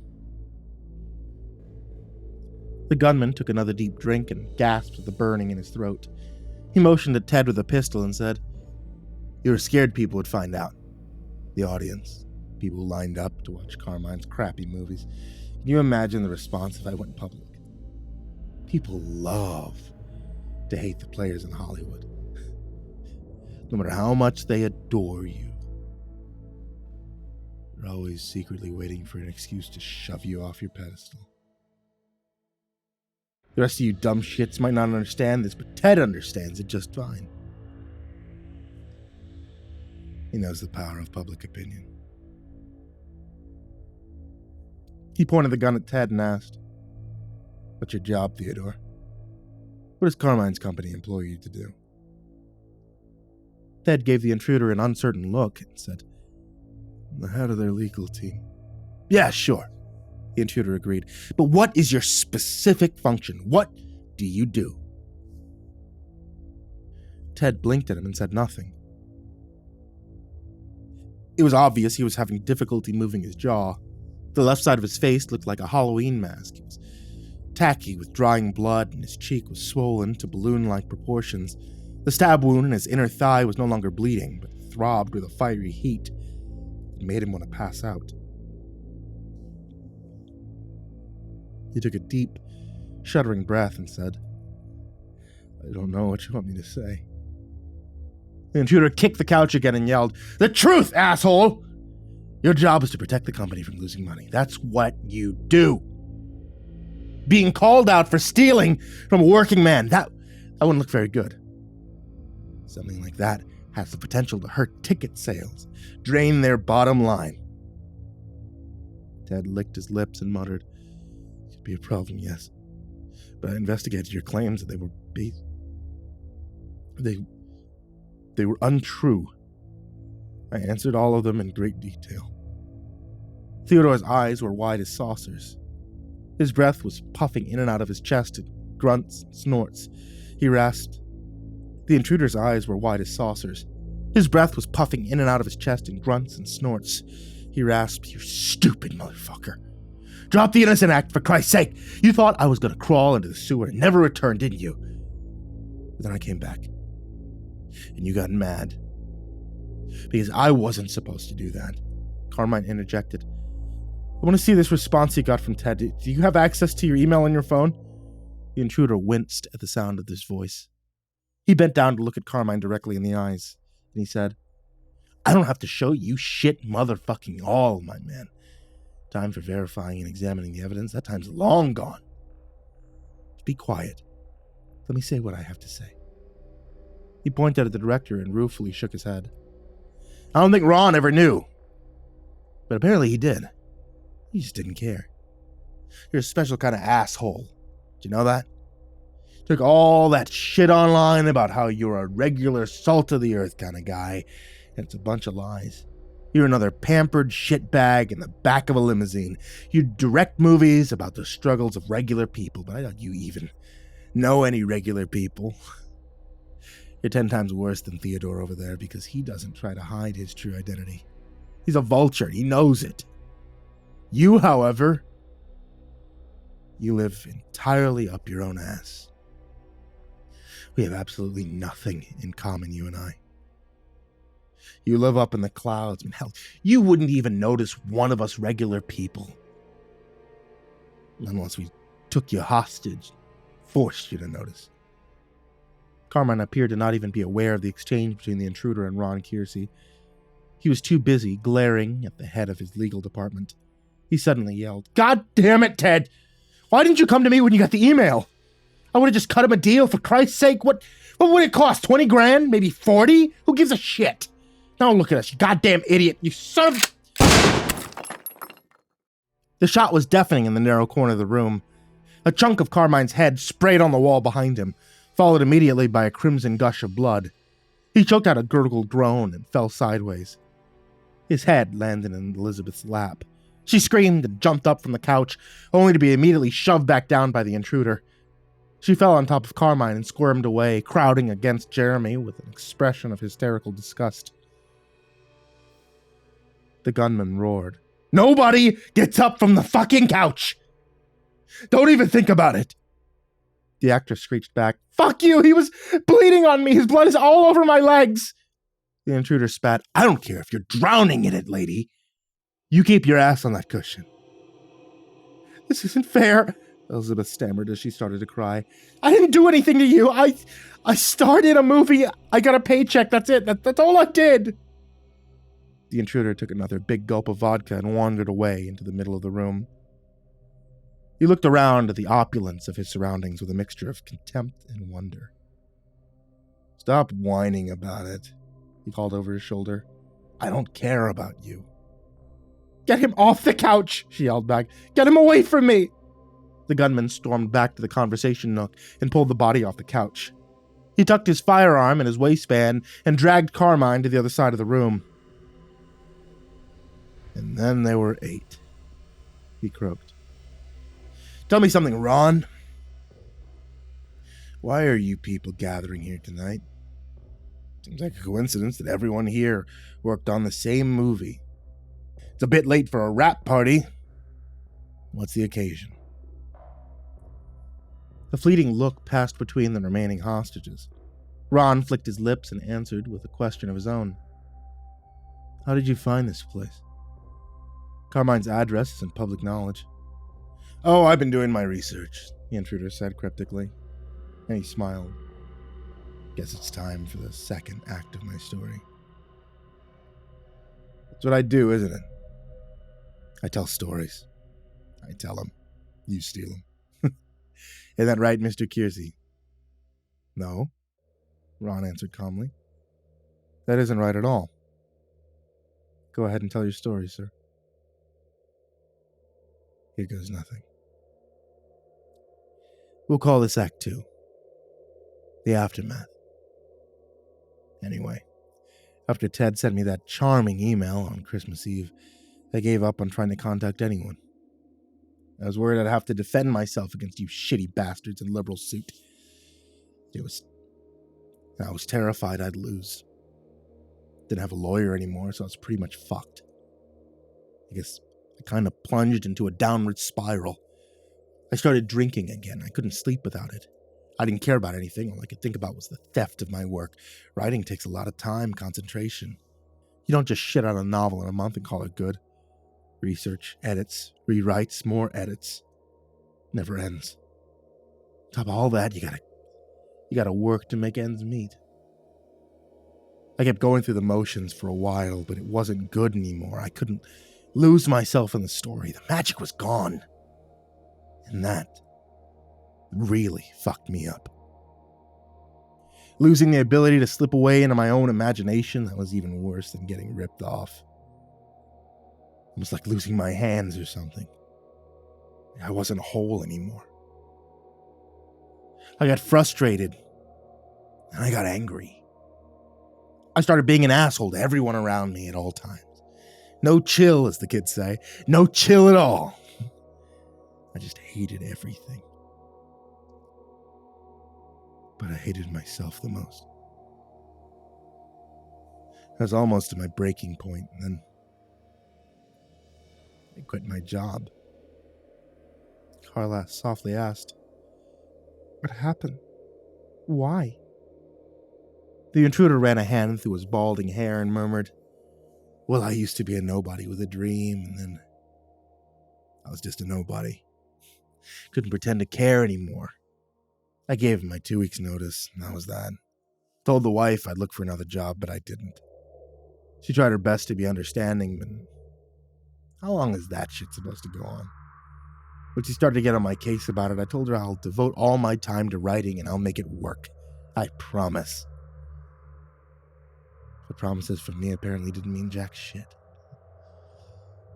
The gunman took another deep drink and gasped at the burning in his throat. He motioned at Ted with a pistol and said, You were scared people would find out. The audience, people who lined up to watch Carmine's crappy movies. Can you imagine the response if I went public? People love to hate the players in Hollywood. No matter how much they adore you, they're always secretly waiting for an excuse to shove you off your pedestal. The rest of you dumb shits might not understand this, but Ted understands it just fine. He knows the power of public opinion. He pointed the gun at Ted and asked, What's your job, Theodore? What does Carmine's company employ you to do? Ted gave the intruder an uncertain look and said, I'm the head of their legal team. Yeah, sure, the intruder agreed. But what is your specific function? What do you do? Ted blinked at him and said nothing. It was obvious he was having difficulty moving his jaw. The left side of his face looked like a Halloween mask. It was tacky with drying blood, and his cheek was swollen to balloon-like proportions. The stab wound in his inner thigh was no longer bleeding, but throbbed with a fiery heat that made him want to pass out. He took a deep, shuddering breath and said, I don't know what you want me to say. The intruder kicked the couch again and yelled, The truth, asshole! Your job is to protect the company from losing money. That's what you do. Being called out for stealing from a working man, that wouldn't look very good. Something like that has the potential to hurt ticket sales, drain their bottom line. Ted licked his lips and muttered, could be a problem, yes. But I investigated your claims that they were they were untrue. I answered all of them in great detail. Theodore's eyes were wide as saucers. His breath was puffing in and out of his chest in grunts and snorts. He rasped. The intruder's eyes were wide as saucers. His breath was puffing in and out of his chest in grunts and snorts. He rasped, "You stupid motherfucker. Drop the innocent act, for Christ's sake. You thought I was going to crawl into the sewer and never return, didn't you? But then I came back. And you got mad. Because I wasn't supposed to do that." Carmine interjected. "I want to see this response you got from Ted. Do you have access to your email on your phone?" The intruder winced at the sound of this voice. He bent down to look at Carmine directly in the eyes, and he said, "I don't have to show you shit motherfucking all, my man. Time for verifying and examining the evidence, that time's long gone. Be quiet. Let me say what I have to say." He pointed at the director and ruefully shook his head. "I don't think Ron ever knew. But apparently he did. He just didn't care. You're a special kind of asshole. Do you know that? Took all that shit online about how you're a regular salt of the earth kind of guy, and it's a bunch of lies. You're another pampered shitbag in the back of a limousine. You direct movies about the struggles of regular people, but I doubt you even know any regular people. You're 10 times worse than Theodore over there because he doesn't try to hide his true identity. He's a vulture. He knows it. You, however, you live entirely up your own ass. We have absolutely nothing in common, you and I. You live up in the clouds, and hell, you wouldn't even notice one of us regular people. Unless we took you hostage, forced you to notice." Carmine appeared to not even be aware of the exchange between the intruder and Ron Kiersey. He was too busy glaring at the head of his legal department. He suddenly yelled, "God damn it, Ted! Why didn't you come to me when you got the email? I would have just cut him a deal, for Christ's sake. What would it cost? 20 grand? Maybe 40? Who gives a shit? Now look at us, you goddamn idiot. You son of..." The shot was deafening in the narrow corner of the room. A chunk of Carmine's head sprayed on the wall behind him, followed immediately by a crimson gush of blood. He choked out a gurgled groan and fell sideways. His head landed in Elizabeth's lap. She screamed and jumped up from the couch, only to be immediately shoved back down by the intruder. She fell on top of Carmine and squirmed away, crowding against Jeremy with an expression of hysterical disgust. The gunman roared, "Nobody gets up from the fucking couch! Don't even think about it!" The actor screeched back, "Fuck you! He was bleeding on me! His blood is all over my legs!" The intruder spat, "I don't care if you're drowning in it, lady. You keep your ass on that cushion." "This isn't fair," Elizabeth stammered as she started to cry. "I didn't do anything to you. I started a movie. I got a paycheck. That's it. That's all I did." The intruder took another big gulp of vodka and wandered away into the middle of the room. He looked around at the opulence of his surroundings with a mixture of contempt and wonder. "Stop whining about it," he called over his shoulder. "I don't care about you." "Get him off the couch," she yelled back. "Get him away from me." The gunman stormed back to the conversation nook and pulled the body off the couch. He tucked his firearm in his waistband and dragged Carmine to the other side of the room. "And then there were 8, he croaked. "Tell me something, Ron. Why are you people gathering here tonight? Seems like a coincidence that everyone here worked on the same movie. It's a bit late for a rap party. What's the occasion?" A fleeting look passed between the remaining hostages. Ron flicked his lips and answered with a question of his own. "How did you find this place?" "Carmine's address isn't public knowledge." "Oh, I've been doing my research," the intruder said cryptically. And he smiled. "Guess it's time for the second act of my story." "That's what I do, isn't it? I tell stories. I tell them. You steal them. Isn't that right, Mr. Kiersey?" "No," Ron answered calmly. "That isn't right at all. Go ahead and tell your story, sir." "Here goes nothing. We'll call this Act 2. The aftermath. Anyway, after Ted sent me that charming email on Christmas Eve, I gave up on trying to contact anyone. I was worried I'd have to defend myself against you shitty bastards in liberal suit. I was terrified I'd lose. Didn't have a lawyer anymore, so I was pretty much fucked. I guess I kind of plunged into a downward spiral. I started drinking again. I couldn't sleep without it. I didn't care about anything. All I could think about was the theft of my work. Writing takes a lot of time, concentration. You don't just shit out a novel in a month and call it good. Research, edits, rewrites, more edits. Never ends. On top of all that, you gotta work to make ends meet. I kept going through the motions for a while, but it wasn't good anymore. I couldn't lose myself in the story. The magic was gone. And that really fucked me up. Losing the ability to slip away into my own imagination, that was even worse than getting ripped off. It was like losing my hands or something. I wasn't whole anymore. I got frustrated, and I got angry. I started being an asshole to everyone around me at all times. No chill, as the kids say. No chill at all. I just hated everything. But I hated myself the most. I was almost at my breaking point, and then I quit my job. Carla softly asked, "What happened? Why?" The intruder ran a hand through his balding hair and murmured, "Well, I used to be a nobody with a dream, and then I was just a nobody. Couldn't pretend to care anymore. I gave him my 2 weeks' notice, and that was that. Told the wife I'd look for another job, but I didn't. She tried her best to be understanding, but how long is that shit supposed to go on? When she started to get on my case about it, I told her I'll devote all my time to writing and I'll make it work. I promise." The promises from me apparently didn't mean jack shit.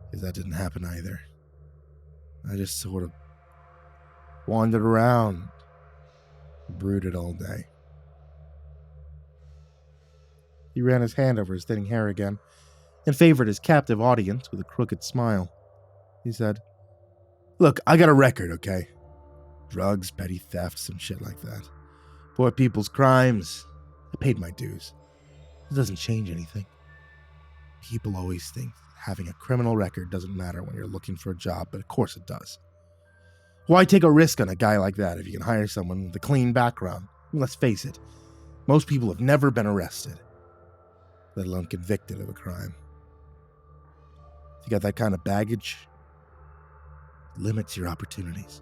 Because that didn't happen either. I just sort of wandered around, brooded all day. He ran his hand over his thinning hair again and favored his captive audience with a crooked smile. He said, "Look, I got a record, okay? Drugs, petty theft, some shit like that. Poor people's crimes. I paid my dues. It doesn't change anything. People always think having a criminal record doesn't matter when you're looking for a job, but of course it does. Why take a risk on a guy like that if you can hire someone with a clean background? I mean, let's face it, most people have never been arrested, let alone convicted of a crime. If you got that kind of baggage, it limits your opportunities."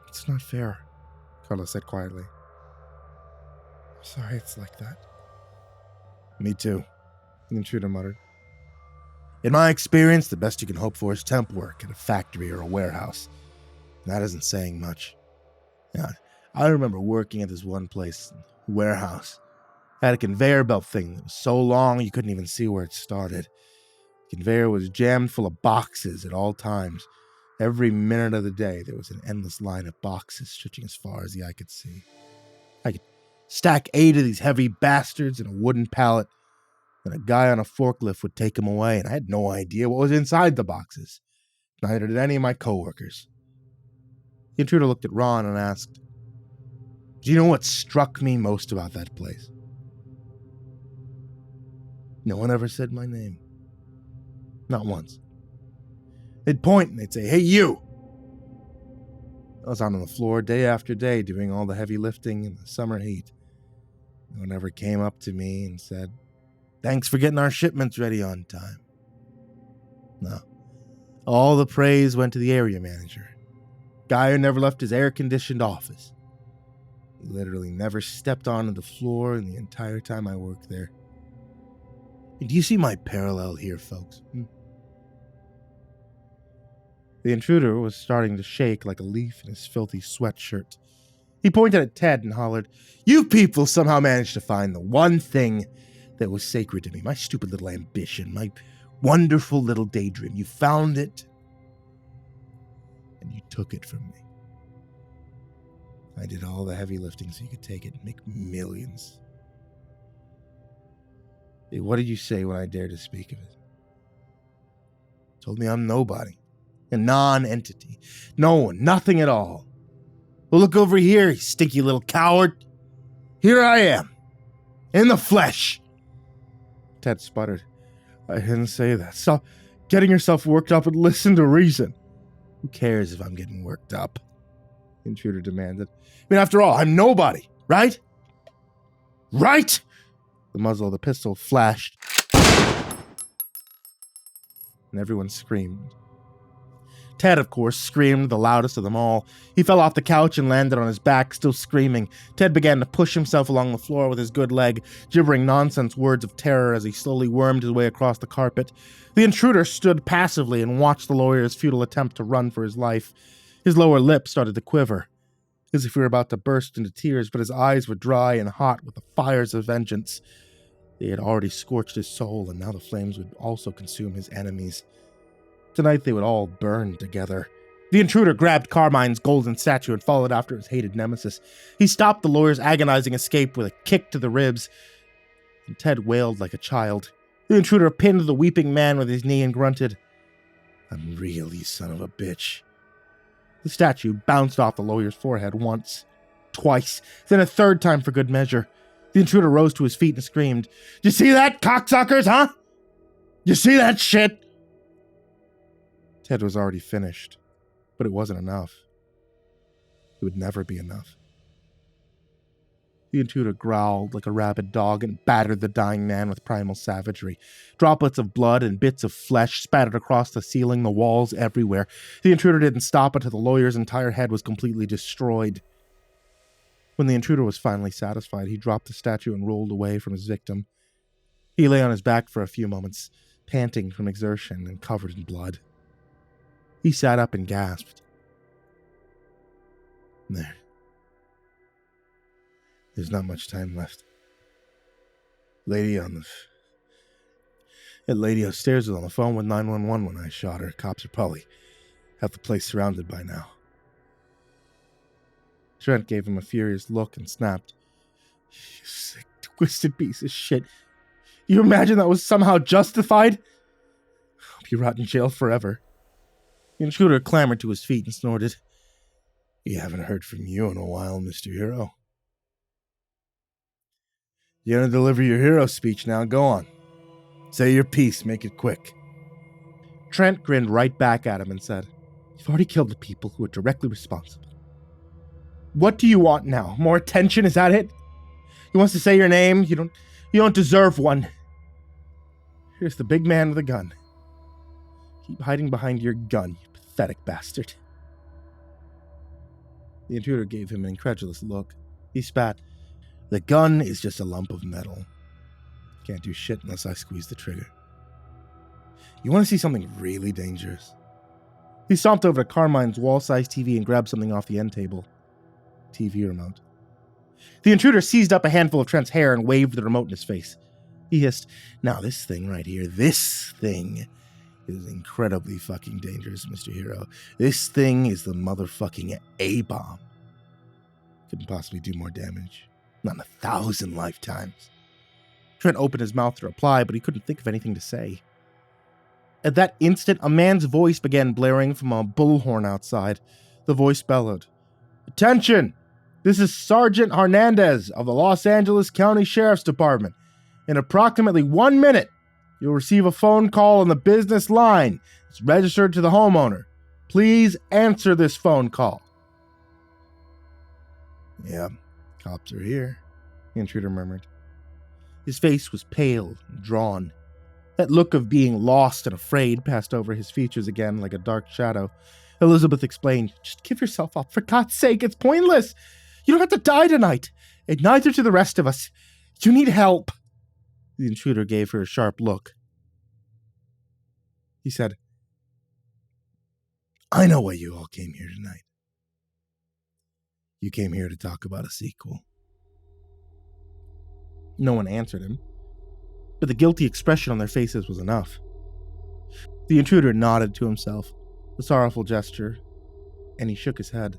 "It's not fair," Carla said quietly. "I'm sorry it's like that." "Me too," the intruder muttered. "In my experience, the best you can hope for is temp work at a factory or a warehouse. And that isn't saying much. Yeah, I remember working at this one place, warehouse. It had a conveyor belt thing that was so long you couldn't even see where it started. The conveyor was jammed full of boxes at all times. Every minute of the day, there was an endless line of boxes stretching as far as the eye could see. I could stack 8 of these heavy bastards in a wooden pallet, and a guy on a forklift would take them away, and I had no idea what was inside the boxes. Neither did any of my coworkers." The intruder looked at Ron and asked, "Do you know what struck me most about that place? No one ever said my name. Not once. They'd point and they'd say, 'Hey, you!' I was out on the floor day after day doing all the heavy lifting in the summer heat. No one ever came up to me and said, 'Thanks for getting our shipments ready on time.' No. All the praise went to the area manager. Guy who never left his air-conditioned office. He literally never stepped onto the floor in the entire time I worked there. Do you see my parallel here, folks? The intruder was starting to shake like a leaf in his filthy sweatshirt. He pointed at Ted and hollered, "You people somehow managed to find the one thing that was sacred to me, my stupid little ambition, my wonderful little daydream. You found it. and you took it from me. I did all the heavy lifting so you could take it and make millions. Hey, what did you say when I dared to speak of it? Told me I'm nobody, a non-entity, no one, nothing at all. Well, look over here, you stinky little coward. Here I am, in the flesh. Ted sputtered. I didn't say that. Stop getting yourself worked up and listen to reason. Who cares if I'm getting worked up? The intruder demanded. I mean, after all, I'm nobody, right? Right? The muzzle of the pistol flashed, and everyone screamed. Ted, of course, screamed the loudest of them all. He fell off the couch and landed on his back, still screaming. Ted began to push himself along the floor with his good leg, gibbering nonsense words of terror as he slowly wormed his way across the carpet. The intruder stood passively and watched the lawyer's futile attempt to run for his life. His lower lip started to quiver, as if he were about to burst into tears, but his eyes were dry and hot with the fires of vengeance. They had already scorched his soul, and now the flames would also consume his enemies. Tonight they would all burn together. The intruder grabbed Carmine's golden statue and followed after his hated nemesis. He stopped the lawyer's agonizing escape with a kick to the ribs, and Ted wailed like a child. The intruder pinned the weeping man with his knee and grunted, I'm real, you son of a bitch. The statue bounced off the lawyer's forehead once, twice, then a third time for good measure. The intruder rose to his feet and screamed, You see that, cocksuckers, huh? You see that shit? Ted was already finished, but it wasn't enough. It would never be enough. The intruder growled like a rabid dog and battered the dying man with primal savagery. Droplets of blood and bits of flesh spattered across the ceiling, the walls, everywhere. The intruder didn't stop until the lawyer's entire head was completely destroyed. When the intruder was finally satisfied, he dropped the statue and rolled away from his victim. He lay on his back for a few moments, panting from exertion and covered in blood. He sat up and gasped. There's not much time left. That lady upstairs was on the phone with 911 when I shot her. Cops are probably have the place surrounded by now. Trent gave him a furious look and snapped. You sick, twisted piece of shit. You imagine that was somehow justified? Hope you rot in jail forever. The intruder clambered to his feet and snorted. We haven't heard from you in a while, Mr. Hero. You're gonna deliver your hero speech now. Go on. Say your piece. Make it quick. Trent grinned right back at him and said, You've already killed the people who are directly responsible. What do you want now? More attention? Is that it? He wants to say your name. You don't deserve one. Here's the big man with a gun. Keep hiding behind your gun, you pathetic bastard. The intruder gave him an incredulous look. He spat. The gun is just a lump of metal. Can't do shit unless I squeeze the trigger. You want to see something really dangerous? He stomped over to Carmine's wall-sized TV and grabbed something off the end table. TV remote. The intruder seized up a handful of Trent's hair and waved the remote in his face. He hissed, Now this thing right here, this thing is incredibly fucking dangerous, Mr. Hero. This thing is the motherfucking A-bomb. Couldn't possibly do more damage. Not in 1,000 lifetimes. Trent opened his mouth to reply, but he couldn't think of anything to say. At that instant, a man's voice began blaring from a bullhorn outside. The voice bellowed, Attention! This is Sergeant Hernandez of the Los Angeles County Sheriff's Department. In approximately 1 minute, you'll receive a phone call on the business line. It's registered to the homeowner. Please answer this phone call. Yeah, cops are here, the intruder murmured. His face was pale and drawn. That look of being lost and afraid passed over his features again like a dark shadow. Elizabeth explained, Just give yourself up. For God's sake, it's pointless. You don't have to die tonight, and neither do the rest of us. You need help. The intruder gave her a sharp look. He said, I know why you all came here tonight. You came here to talk about a sequel. No one answered him, but the guilty expression on their faces was enough. The intruder nodded to himself, a sorrowful gesture, and he shook his head.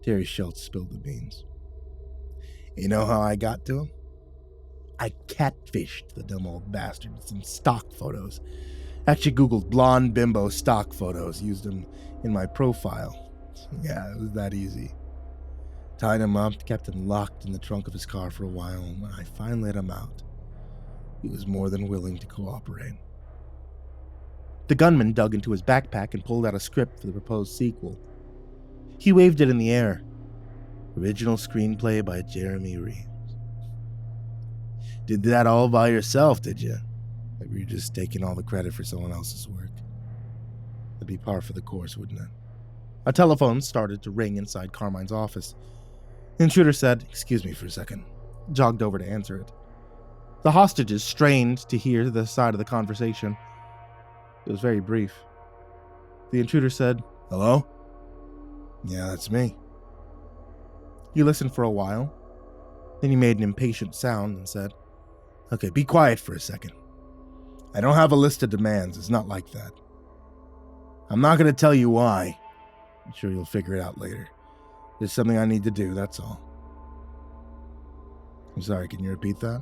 Terry Schultz spilled the beans. You know how I got to him? I catfished the dumb old bastard with some stock photos. Actually Googled blonde bimbo stock photos, used them in my profile. Yeah, it was that easy. Tied him up, kept him locked in the trunk of his car for a while, and when I finally let him out, he was more than willing to cooperate. The gunman dug into his backpack and pulled out a script for the proposed sequel. He waved it in the air. Original screenplay by Jeremy Reeves. Did that all by yourself, did you? Or were you just taking all the credit for someone else's work? That'd be par for the course, wouldn't it? A telephone started to ring inside Carmine's office. The intruder said, "Excuse me for a second," jogged over to answer it. The hostages strained to hear the side of the conversation. It was very brief. The intruder said, "Hello?" "Yeah, that's me." He listened for a while. Then he made an impatient sound and said, "Okay, be quiet for a second. I don't have a list of demands. It's not like that. I'm not going to tell you why. I'm sure you'll figure it out later. There's something I need to do, that's all." I'm sorry, can you repeat that?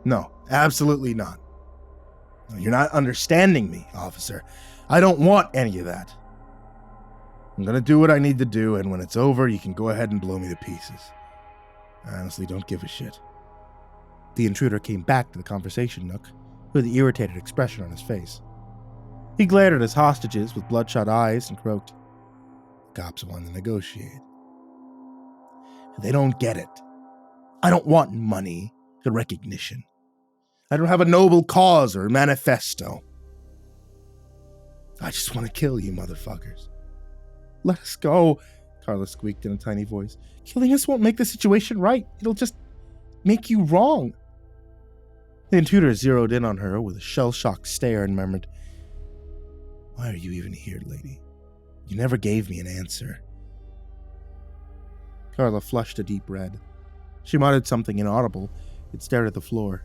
No, absolutely not. No, you're not understanding me, officer. I don't want any of that. I'm going to do what I need to do, and when it's over, you can go ahead and blow me to pieces. I honestly don't give a shit. The intruder came back to the conversation nook with an irritated expression on his face. He glared at his hostages with bloodshot eyes and croaked, "The cops want to negotiate. They don't get it. I don't want money or recognition. I don't have a noble cause or manifesto. I just want to kill you motherfuckers. Let us go," Carla squeaked in a tiny voice. "Killing us won't make the situation right. It'll just make you wrong." The intruder zeroed in on her with a shell-shocked stare and murmured, "Why are you even here, lady? You never gave me an answer." Carla flushed a deep red. She muttered something inaudible and stared at the floor.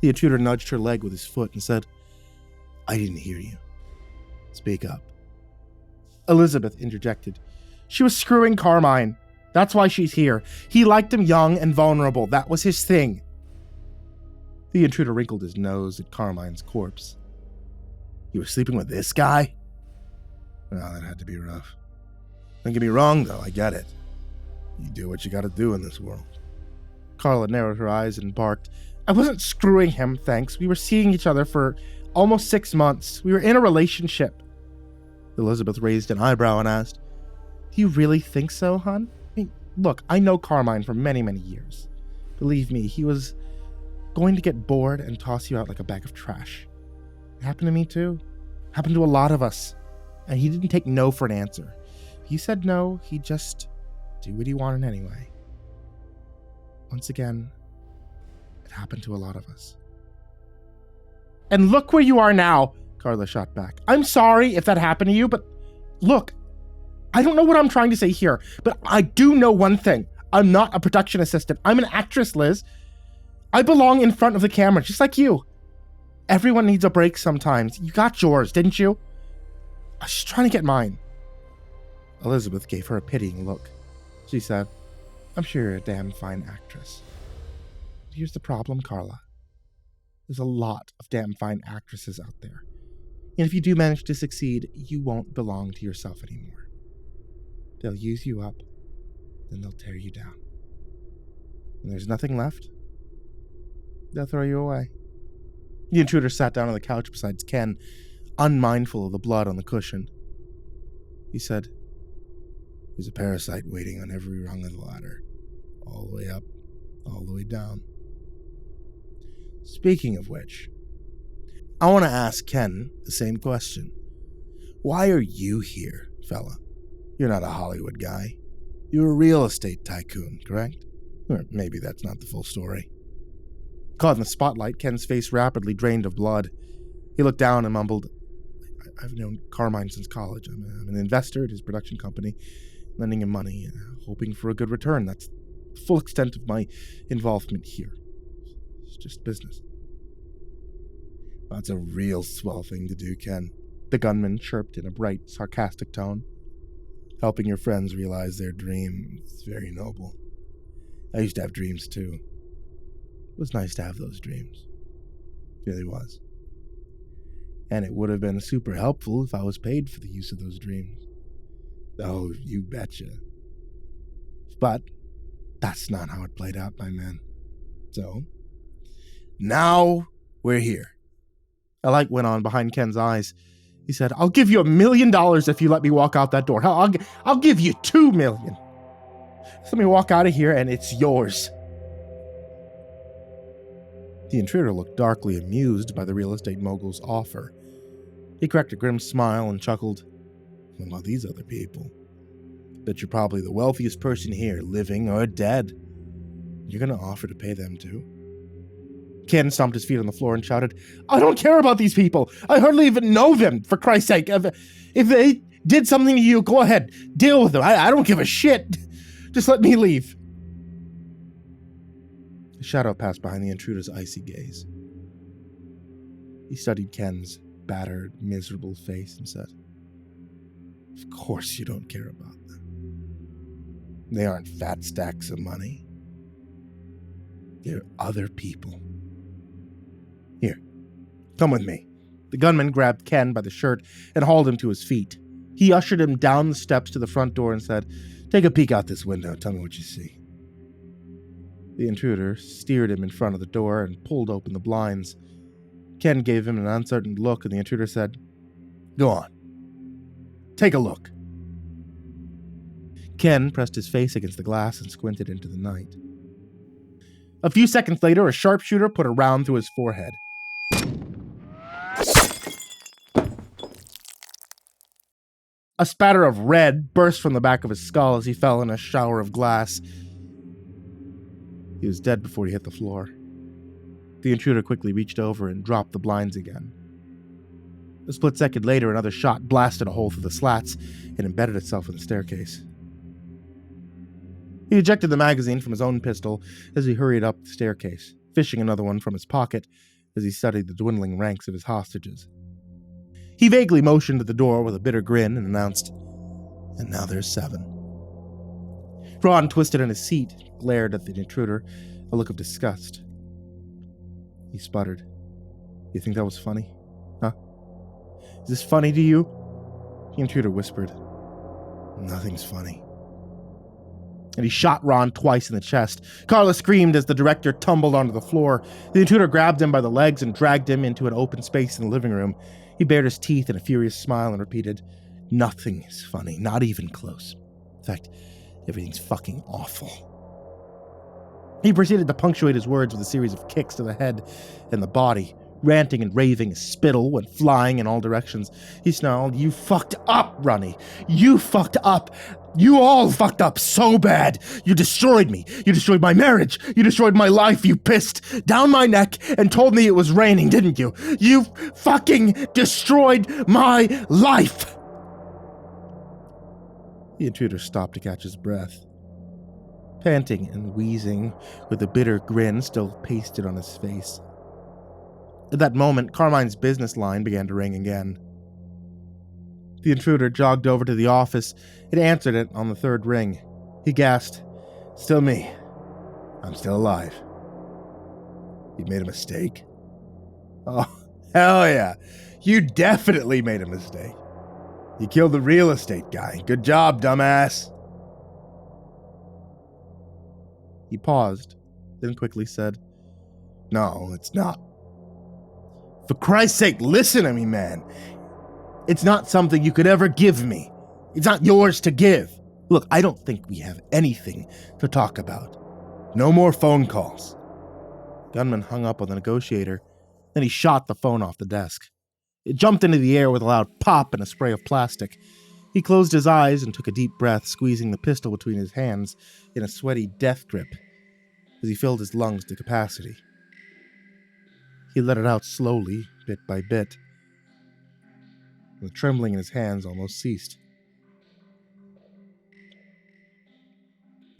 The intruder nudged her leg with his foot and said, "I didn't hear you. Speak up." Elizabeth interjected. "She was screwing Carmine. That's why she's here. He liked him young and vulnerable. That was his thing." The intruder wrinkled his nose at Carmine's corpse. "You were sleeping with this guy?" Well, that had to be rough. Don't get me wrong, though. I get it. You do what you gotta do in this world. Carla narrowed her eyes and barked, "I wasn't screwing him, thanks. We were seeing each other for almost 6 months. We were in a relationship." Elizabeth raised an eyebrow and asked, "Do you really think so, hon? I mean, look, I know Carmine for many, many years. Believe me, he was going to get bored and toss you out like a bag of trash. It happened to me too. It happened to a lot of us. And he didn't take no for an answer. If he said no, he'd just do what he wanted anyway. Once again, it happened to a lot of us." "And look where you are now," Carla shot back. "I'm sorry if that happened to you, but look, I don't know what I'm trying to say here, but I do know one thing. I'm not a production assistant. I'm an actress, Liz. I belong in front of the camera, just like you. Everyone needs a break sometimes. You got yours, didn't you? I was just trying to get mine." Elizabeth gave her a pitying look. She said, "I'm sure you're a damn fine actress. But here's the problem, Carla. There's a lot of damn fine actresses out there. And if you do manage to succeed, you won't belong to yourself anymore. They'll use you up, then they'll tear you down. When there's nothing left, they'll throw you away." The intruder sat down on the couch beside Ken, unmindful of the blood on the cushion. He said, "There's a parasite waiting on every rung of the ladder, all the way up, all the way down. Speaking of which, I want to ask Ken the same question. Why are you here, fella? You're not a Hollywood guy. You're a real estate tycoon, correct? Or maybe that's not the full story." Caught in the spotlight, Ken's face rapidly drained of blood. He looked down and mumbled, "I've known Carmine since college. I'm an investor at his production company, lending him money and hoping for a good return. That's the full extent of my involvement here. It's just business." "That's a real swell thing to do, Ken. the gunman chirped in a bright, sarcastic tone. Helping your friends realize their dream is very noble. I used to have dreams too. It was nice to have those dreams. It really was. And it would have been super helpful if I was paid for the use of those dreams. Oh, you betcha. But that's not how it played out, my man. So, now we're here. A light went on behind Ken's eyes. He said, I'll give you $1 million if you let me walk out that door. Hell, I'll give you $2 million. Let me walk out of here and it's yours. The intruder looked darkly amused by the real estate mogul's offer. He cracked a grim smile and chuckled. What about these other people? Bet you're probably the wealthiest person here, living or dead. You're gonna offer to pay them too? Ken stomped his feet on the floor and shouted, I don't care about these people. I hardly even know them, for Christ's sake. If they did something to you, go ahead. Deal with them. I don't give a shit. Just let me leave. A shadow passed behind the intruder's icy gaze. He studied Ken's battered, miserable face and said, Of course you don't care about them. They aren't fat stacks of money. They're other people. Here, come with me. The gunman grabbed Ken by the shirt and hauled him to his feet. He ushered him down the steps to the front door and said, Take a peek out this window. Tell me what you see. The intruder steered him in front of the door and pulled open the blinds. Ken gave him an uncertain look, and the intruder said, Go on. Take a look. Ken pressed his face against the glass and squinted into the night. A few seconds later, a sharpshooter put a round through his forehead. A spatter of red burst from the back of his skull as he fell in a shower of glass. He was dead before he hit the floor. The intruder quickly reached over and dropped the blinds again. A split second later, another shot blasted a hole through the slats and embedded itself in the staircase. He ejected the magazine from his own pistol as he hurried up the staircase, fishing another one from his pocket as he studied the dwindling ranks of his hostages. He vaguely motioned to the door with a bitter grin and announced, And now there's 7. Ron twisted in his seat, glared at the intruder, a look of disgust. He sputtered. You think that was funny? Huh? Is this funny to you? The intruder whispered. Nothing's funny. And he shot Ron twice in the chest. Carla screamed as the director tumbled onto the floor. The intruder grabbed him by the legs and dragged him into an open space in the living room. He bared his teeth in a furious smile and repeated, Nothing is funny, not even close. In fact, everything's fucking awful. He proceeded to punctuate his words with a series of kicks to the head and the body. Ranting and raving, his spittle went flying in all directions. He snarled, You fucked up, Ronnie. You fucked up. You all fucked up so bad. You destroyed me. You destroyed my marriage. You destroyed my life. You pissed down my neck and told me it was raining, didn't you? You fucking destroyed my life. The intruder stopped to catch his breath. Panting and wheezing, with a bitter grin still pasted on his face. At that moment, Carmine's business line began to ring again. The intruder jogged over to the office and answered it on the 3rd ring. He gasped, Still me. I'm still alive. You made a mistake? Oh, hell yeah. You definitely made a mistake. You killed the real estate guy. Good job, dumbass. He paused, then quickly said, No, it's not. For Christ's sake, listen to me, man. It's not something you could ever give me. It's not yours to give. Look, I don't think we have anything to talk about. No more phone calls. Gunman hung up on the negotiator, then he shot the phone off the desk. It jumped into the air with a loud pop and a spray of plastic. He closed his eyes and took a deep breath, squeezing the pistol between his hands in a sweaty death grip as he filled his lungs to capacity. He let it out slowly, bit by bit. The trembling in his hands almost ceased.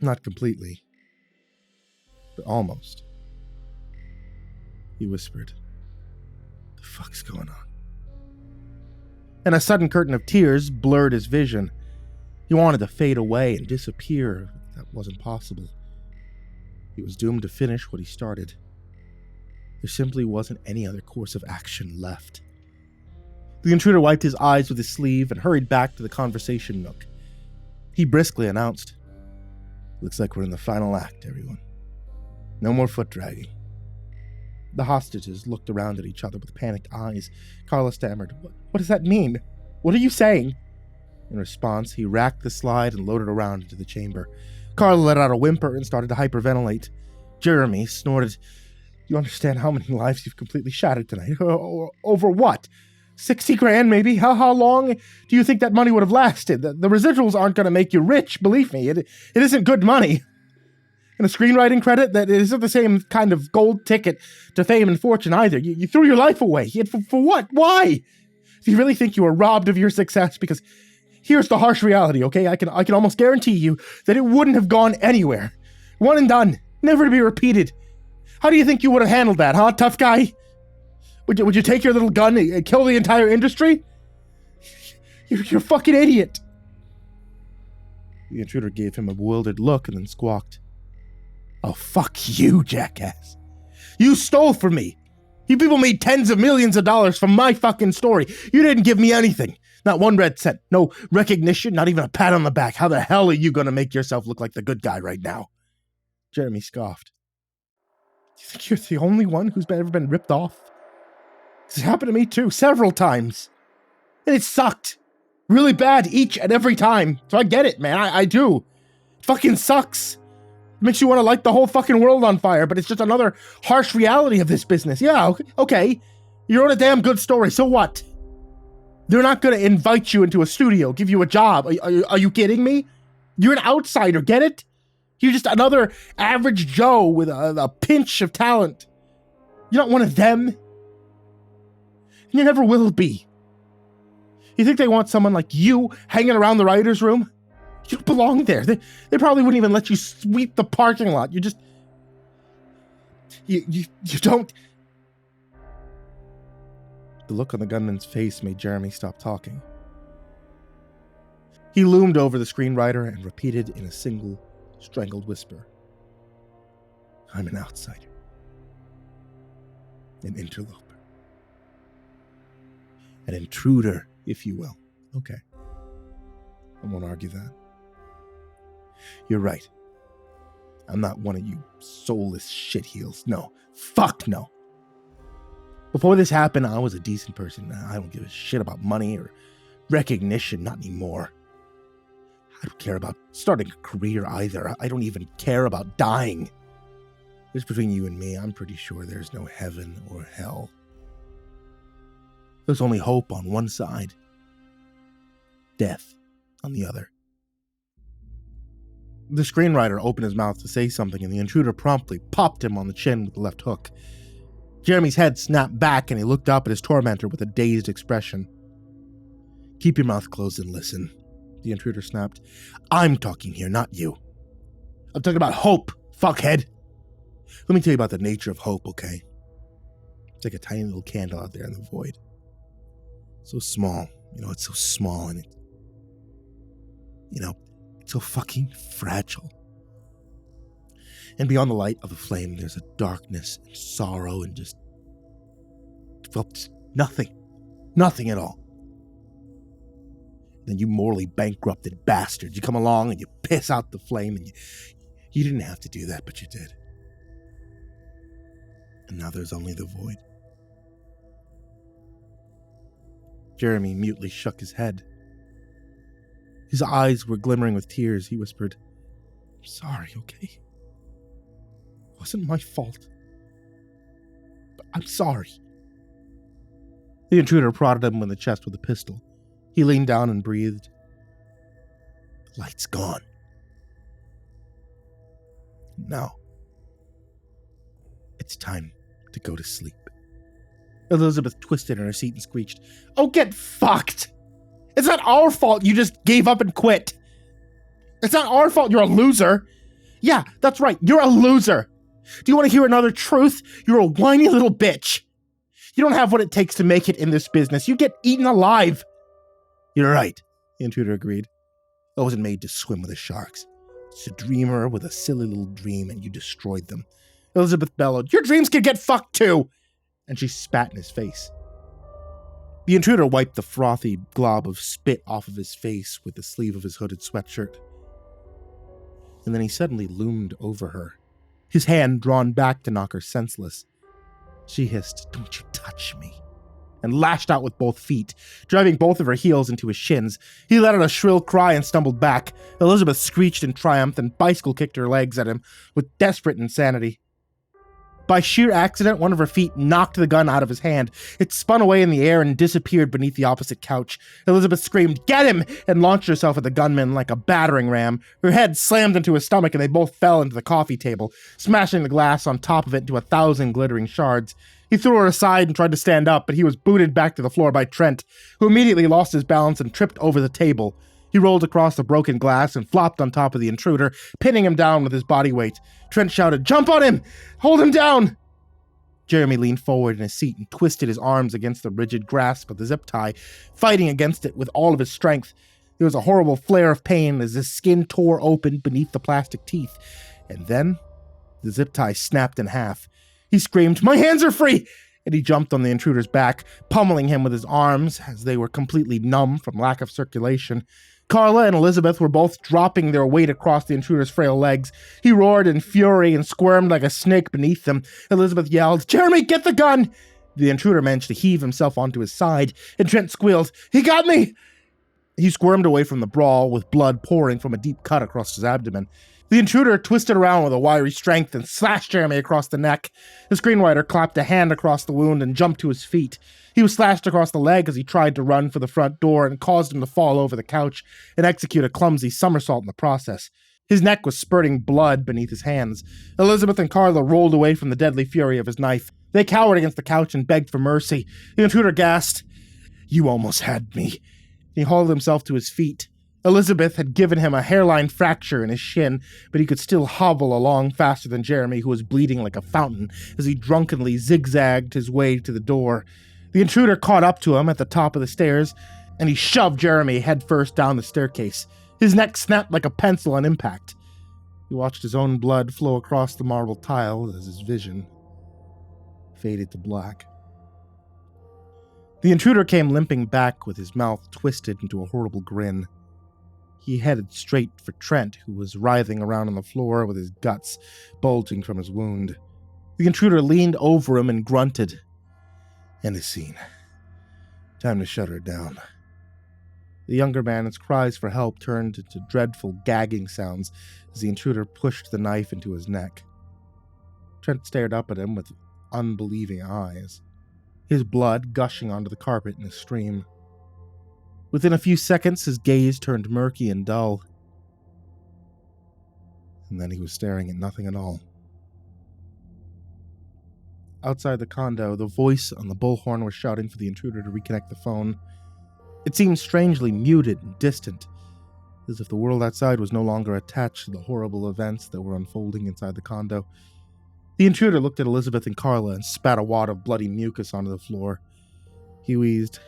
Not completely, but almost. He whispered, The fuck's going on? and a sudden curtain of tears blurred his vision. He wanted to fade away and disappear, but that wasn't possible. He was doomed to finish what he started. There simply wasn't any other course of action left. The intruder wiped his eyes with his sleeve and hurried back to the conversation nook. He briskly announced, "Looks like we're in the final act, everyone. No more foot dragging." The hostages looked around at each other with panicked eyes. Carla stammered, What does that mean? What are you saying?" In response, he racked the slide and loaded around into the chamber. Carla let out a whimper and started to hyperventilate. Jeremy snorted, "You understand how many lives you've completely shattered tonight? Over what? 60 grand, maybe? How long do you think that money would have lasted? The residuals aren't going to make you rich, believe me. It isn't good money. And a screenwriting credit that isn't the same kind of gold ticket to fame and fortune either. You threw your life away. Yet for what? Why? Do you really think you were robbed of your success? Because here's the harsh reality, okay? I can almost guarantee you that it wouldn't have gone anywhere. One and done. Never to be repeated. How do you think you would have handled that, huh, tough guy? Would you take your little gun and kill the entire industry? You're a fucking idiot." The intruder gave him a bewildered look and then squawked, "Oh, fuck you, jackass. You stole from me. You people made tens of millions of dollars from my fucking story. You didn't give me anything. Not one red cent. No recognition, not even a pat on the back. How the hell are you going to make yourself look like the good guy right now?" Jeremy scoffed. "You think you're the only one who's ever been ripped off? It's happened to me too, several times. And it sucked. Really bad each and every time. So I get it, man. I do. It fucking sucks. It makes you want to light the whole fucking world on fire, but it's just another harsh reality of this business. Yeah, okay. You're on a damn good story, so what? They're not going to invite you into a studio, give you a job. Are you kidding me? You're an outsider, get it? You're just another average Joe with a pinch of talent. You're not one of them. You never will be. You think they want someone like you hanging around the writer's room? You don't belong there. They probably wouldn't even let you sweep the parking lot. You just... You don't... The look on the gunman's face made Jeremy stop talking. He loomed over the screenwriter and repeated in a single, strangled whisper, "I'm an outsider. An interloper. An intruder, if you will." Okay. I won't argue that. You're right. I'm not one of you soulless shitheels. No. Fuck no. Before this happened, I was a decent person. I don't give a shit about money or recognition, not anymore. I don't care about starting a career either. I don't even care about dying. Just between you and me, I'm pretty sure there's no heaven or hell. There's only hope on one side, death on the other. The screenwriter opened his mouth to say something, and the intruder promptly popped him on the chin with the left hook. Jeremy's head snapped back, and he looked up at his tormentor with a dazed expression. "Keep your mouth closed and listen," the intruder snapped. "I'm talking here, not you. I'm talking about hope, fuckhead. Let me tell you about the nature of hope, okay? It's like a tiny little candle out there in the void. So small, it's so small, and it's so fucking fragile. And beyond the light of the flame, there's a darkness and sorrow and just nothing. Nothing at all. Then you morally bankrupted bastards. You come along and you piss out the flame, and you didn't have to do that, but you did. And now there's only the void." Jeremy mutely shook his head. His eyes were glimmering with tears. He whispered, "I'm sorry, okay? It wasn't my fault. But I'm sorry." The intruder prodded him in the chest with a pistol. He leaned down and breathed. "The light's gone. Now, it's time to go to sleep." Elizabeth twisted in her seat and screeched, "Oh, get fucked! It's not our fault you just gave up and quit. It's not our fault you're a loser. Yeah, that's right, you're a loser. Do you want to hear another truth? You're a whiny little bitch. You don't have what it takes to make it in this business. You get eaten alive. You're right, the intruder agreed. I wasn't made to swim with the sharks. It's a dreamer with a silly little dream, and you destroyed them. Elizabeth bellowed, your dreams can get fucked too! And she spat in his face. The intruder wiped the frothy glob of spit off of his face with the sleeve of his hooded sweatshirt. And then he suddenly loomed over her, his hand drawn back to knock her senseless. She hissed, don't you touch me, and lashed out with both feet, driving both of her heels into his shins. He let out a shrill cry and stumbled back. Elizabeth screeched in triumph and bicycle kicked her legs at him with desperate insanity. By sheer accident, one of her feet knocked the gun out of his hand. It spun away in the air and disappeared beneath the opposite couch. Elizabeth screamed, get him! And launched herself at the gunman like a battering ram. Her head slammed into his stomach and they both fell into the coffee table, smashing the glass on top of it into 1,000 glittering shards. He threw her aside and tried to stand up, but he was booted back to the floor by Trent, who immediately lost his balance and tripped over the table. He rolled across the broken glass and flopped on top of the intruder, pinning him down with his body weight. Trent shouted, jump on him! Hold him down! Jeremy leaned forward in his seat and twisted his arms against the rigid grasp of the zip tie, fighting against it with all of his strength. There was a horrible flare of pain as his skin tore open beneath the plastic teeth. And then, the zip tie snapped in half. He screamed, my hands are free! And he jumped on the intruder's back, pummeling him with his arms as they were completely numb from lack of circulation. Carla and Elizabeth were both dropping their weight across the intruder's frail legs. He roared in fury and squirmed like a snake beneath them. Elizabeth yelled, Jeremy, get the gun! The intruder managed to heave himself onto his side, and Trent squealed, he got me! He squirmed away from the brawl, with blood pouring from a deep cut across his abdomen. The intruder twisted around with a wiry strength and slashed Jeremy across the neck. The screenwriter clapped a hand across the wound and jumped to his feet. He was slashed across the leg as he tried to run for the front door and caused him to fall over the couch and execute a clumsy somersault in the process. His neck was spurting blood beneath his hands. Elizabeth and Carla rolled away from the deadly fury of his knife. They cowered against the couch and begged for mercy. The intruder gasped, you almost had me. He hauled himself to his feet. Elizabeth had given him a hairline fracture in his shin, but he could still hobble along faster than Jeremy, who was bleeding like a fountain, as he drunkenly zigzagged his way to the door. The intruder caught up to him at the top of the stairs, and he shoved Jeremy headfirst down the staircase. His neck snapped like a pencil on impact. He watched his own blood flow across the marble tile as his vision faded to black. The intruder came limping back with his mouth twisted into a horrible grin. He headed straight for Trent, who was writhing around on the floor with his guts bulging from his wound. The intruder leaned over him and grunted. End of scene. Time to shut her down. The younger man's cries for help turned into dreadful gagging sounds as the intruder pushed the knife into his neck. Trent stared up at him with unbelieving eyes, his blood gushing onto the carpet in a stream. Within a few seconds, his gaze turned murky and dull. And then he was staring at nothing at all. Outside the condo, the voice on the bullhorn was shouting for the intruder to reconnect the phone. It seemed strangely muted and distant, as if the world outside was no longer attached to the horrible events that were unfolding inside the condo. The intruder looked at Elizabeth and Carla and spat a wad of bloody mucus onto the floor. He wheezed.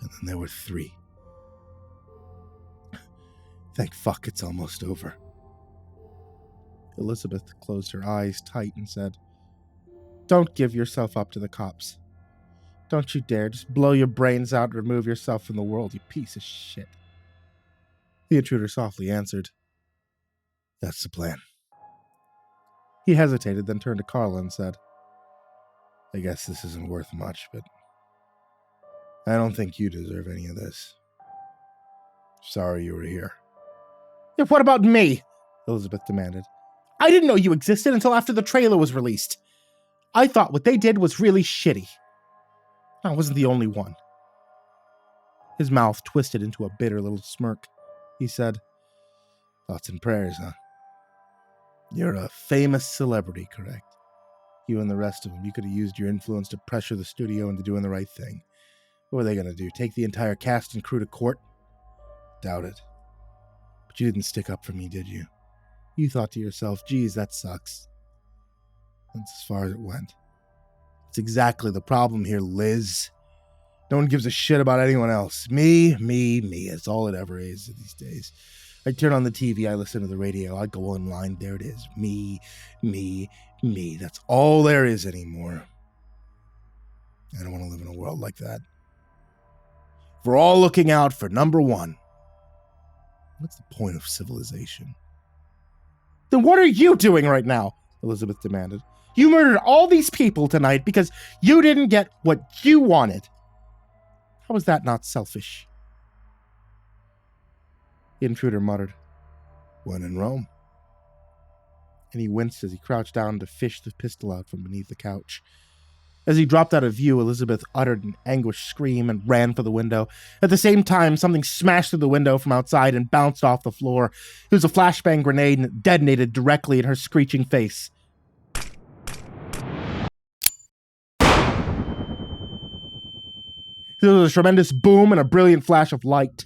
And then there were 3. Thank fuck it's almost over. Elizabeth closed her eyes tight and said, don't give yourself up to the cops. Don't you dare just blow your brains out and remove yourself from the world, you piece of shit. The intruder softly answered, that's the plan. He hesitated, then turned to Carla and said, I guess this isn't worth much, but I don't think you deserve any of this. Sorry you were here. Yeah, what about me? Elizabeth demanded. I didn't know you existed until after the trailer was released. I thought what they did was really shitty. I wasn't the only one. His mouth twisted into a bitter little smirk. He said, thoughts and prayers, huh? You're a famous celebrity, correct? You and the rest of them, you could have used your influence to pressure the studio into doing the right thing. What were they going to do? Take the entire cast and crew to court? Doubt it. But you didn't stick up for me, did you? You thought to yourself, geez, that sucks. That's as far as it went. It's exactly the problem here, Liz. No one gives a shit about anyone else. Me. It's all it ever is these days. I turn on the TV, I listen to the radio, I go online, there it is. Me. That's all there is anymore. I don't want to live in a world like that. We're all looking out for number one. What's the point of civilization? Then what are you doing right now? Elizabeth demanded. You murdered all these people tonight because you didn't get what you wanted. How is that not selfish? The intruder muttered, "When in Rome." And he winced as he crouched down to fish the pistol out from beneath the couch. As he dropped out of view, Elizabeth uttered an anguished scream and ran for the window. At the same time, something smashed through the window from outside and bounced off the floor. It was a flashbang grenade and it detonated directly in her screeching face. There was a tremendous boom and a brilliant flash of light.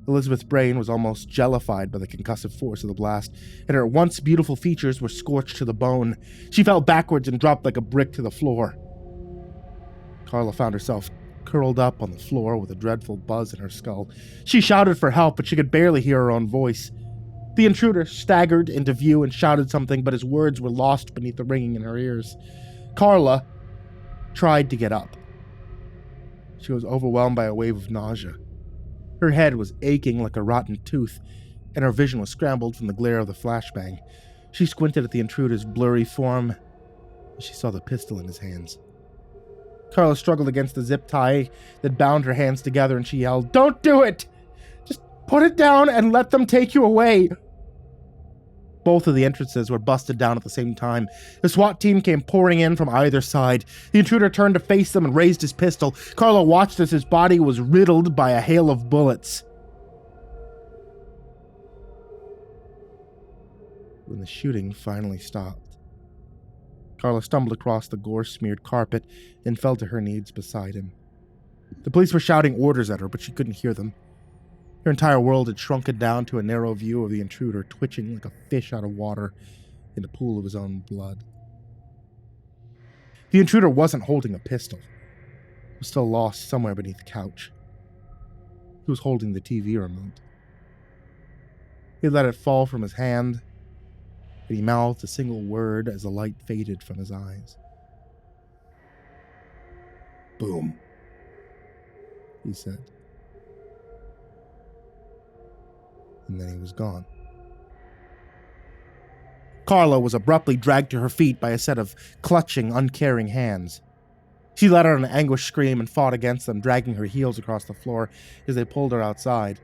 Elizabeth's brain was almost jellified by the concussive force of the blast, and her once beautiful features were scorched to the bone. She fell backwards and dropped like a brick to the floor. Carla found herself curled up on the floor with a dreadful buzz in her skull. She shouted for help, but she could barely hear her own voice. The intruder staggered into view and shouted something, but his words were lost beneath the ringing in her ears. Carla tried to get up. She was overwhelmed by a wave of nausea. Her head was aching like a rotten tooth, and her vision was scrambled from the glare of the flashbang. She squinted at the intruder's blurry form, and she saw the pistol in his hands. Carla struggled against the zip tie that bound her hands together, and she yelled, "Don't do it! Just put it down and let them take you away!" Both of the entrances were busted down at the same time. The SWAT team came pouring in from either side. The intruder turned to face them and raised his pistol. Carla watched as his body was riddled by a hail of bullets. When the shooting finally stopped, Carla stumbled across the gore-smeared carpet and fell to her knees beside him. The police were shouting orders at her, but she couldn't hear them. Her entire world had shrunken down to a narrow view of the intruder twitching like a fish out of water in a pool of his own blood. The intruder wasn't holding a pistol. It was still lost somewhere beneath the couch. He was holding the TV remote. He let it fall from his hand, and he mouthed a single word as the light faded from his eyes. "Boom," he said. And then he was gone. Carla was abruptly dragged to her feet by a set of clutching, uncaring hands. She let out an anguished scream and fought against them, dragging her heels across the floor as they pulled her outside.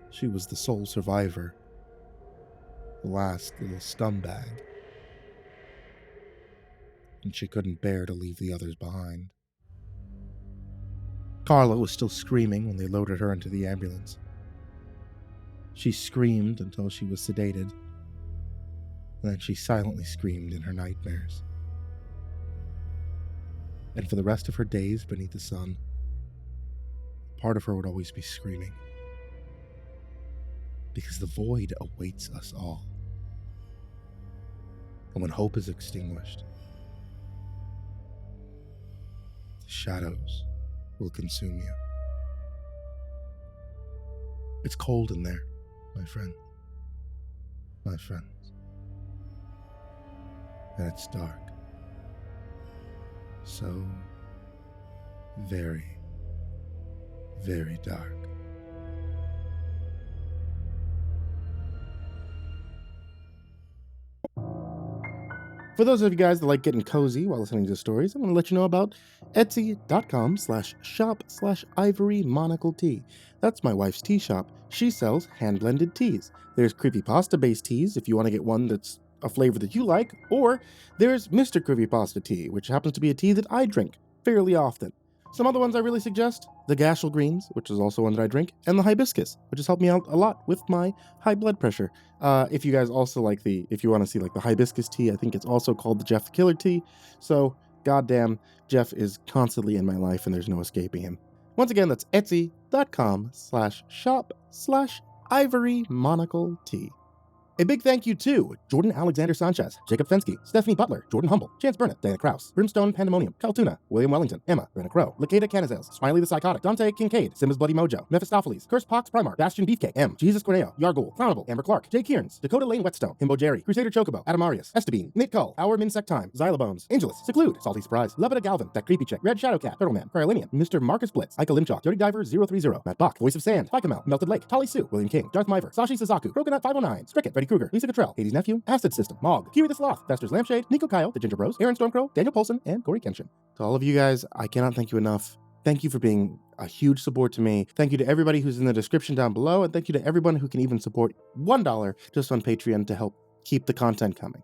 She was the sole survivor, the last little scumbag, and she couldn't bear to leave the others behind. Carla was still screaming when they loaded her into the ambulance. She screamed until she was sedated, and then she silently screamed in her nightmares. And for the rest of her days beneath the sun, part of her would always be screaming. Because the void awaits us all. And when hope is extinguished, the shadows will consume you. It's cold in there, my friend. My friends. And it's dark. So very, very dark. For those of you guys that like getting cozy while listening to stories, I'm going to let you know about Etsy.com/shop/ivorymonocletea. That's my wife's tea shop. She sells hand-blended teas. There's creepypasta-based teas if you want to get one that's a flavor that you like, or there's Mr. Creepypasta tea, which happens to be a tea that I drink fairly often. Some other ones I really suggest, the Gashel Greens, which is also one that I drink, and the Hibiscus, which has helped me out a lot with my high blood pressure. If you guys also like if you want to see like the Hibiscus tea, I think it's also called the Jeff the Killer tea. So, goddamn, Jeff is constantly in my life and there's no escaping him. Once again, that's Etsy.com/shop/ivorymonocletea. A big thank you to Jordan Alexander Sanchez, Jakob Fenske, Stephanie Butler, Jordan Humble, Chance Burnett, Diana Kraus, BrimstonePandemonium, Caltuna, William Wellington, Emma, Brenna Crow, LaQueda Canizales, Smiley the Psychotic, Dante, Kinkade, SimbasBloodyMojo, Mephistopheles, CursepoxPrimarch, Bastion Beefcake, M, Jesus Cornejo, Yarghoul, Clownable, Amber Clark, Jay Kearns, Dakota Lane Whetstone, Himbo Jerry, Crusader Chocobo, Adamarius, Estabine, Nate Cull, Our Minsect Time, Xylobones, Angelus, Seclude, Salty Surprise, Levita Galvin, That Creepy Chick, Red Shadow Cat, Turtleman, Cryolinian, Mr. Marcus Blitz, Ika Limchalk, Dirty Diver 030, Matt Bach, Voice of Sand, Fikamel, Melted Lake, Tolly Sue, William King, Darth Miver, Sashi Suzaku, Coconut 509, Stricket, Freddy Krueger, Lisa Cottrell, Hades Nephew, Acid System, Mog, Kiwi the Sloth, Fester's Lampshade, Nico Kyle, The Ginger Bros, Aaron Stormcrow, Daniel Polson, and Corey Kenshin. To all of you guys, I cannot thank you enough. Thank you for being a huge support to me. Thank you to everybody who's in the description down below, and thank you to everyone who can even support $1 just on Patreon to help keep the content coming.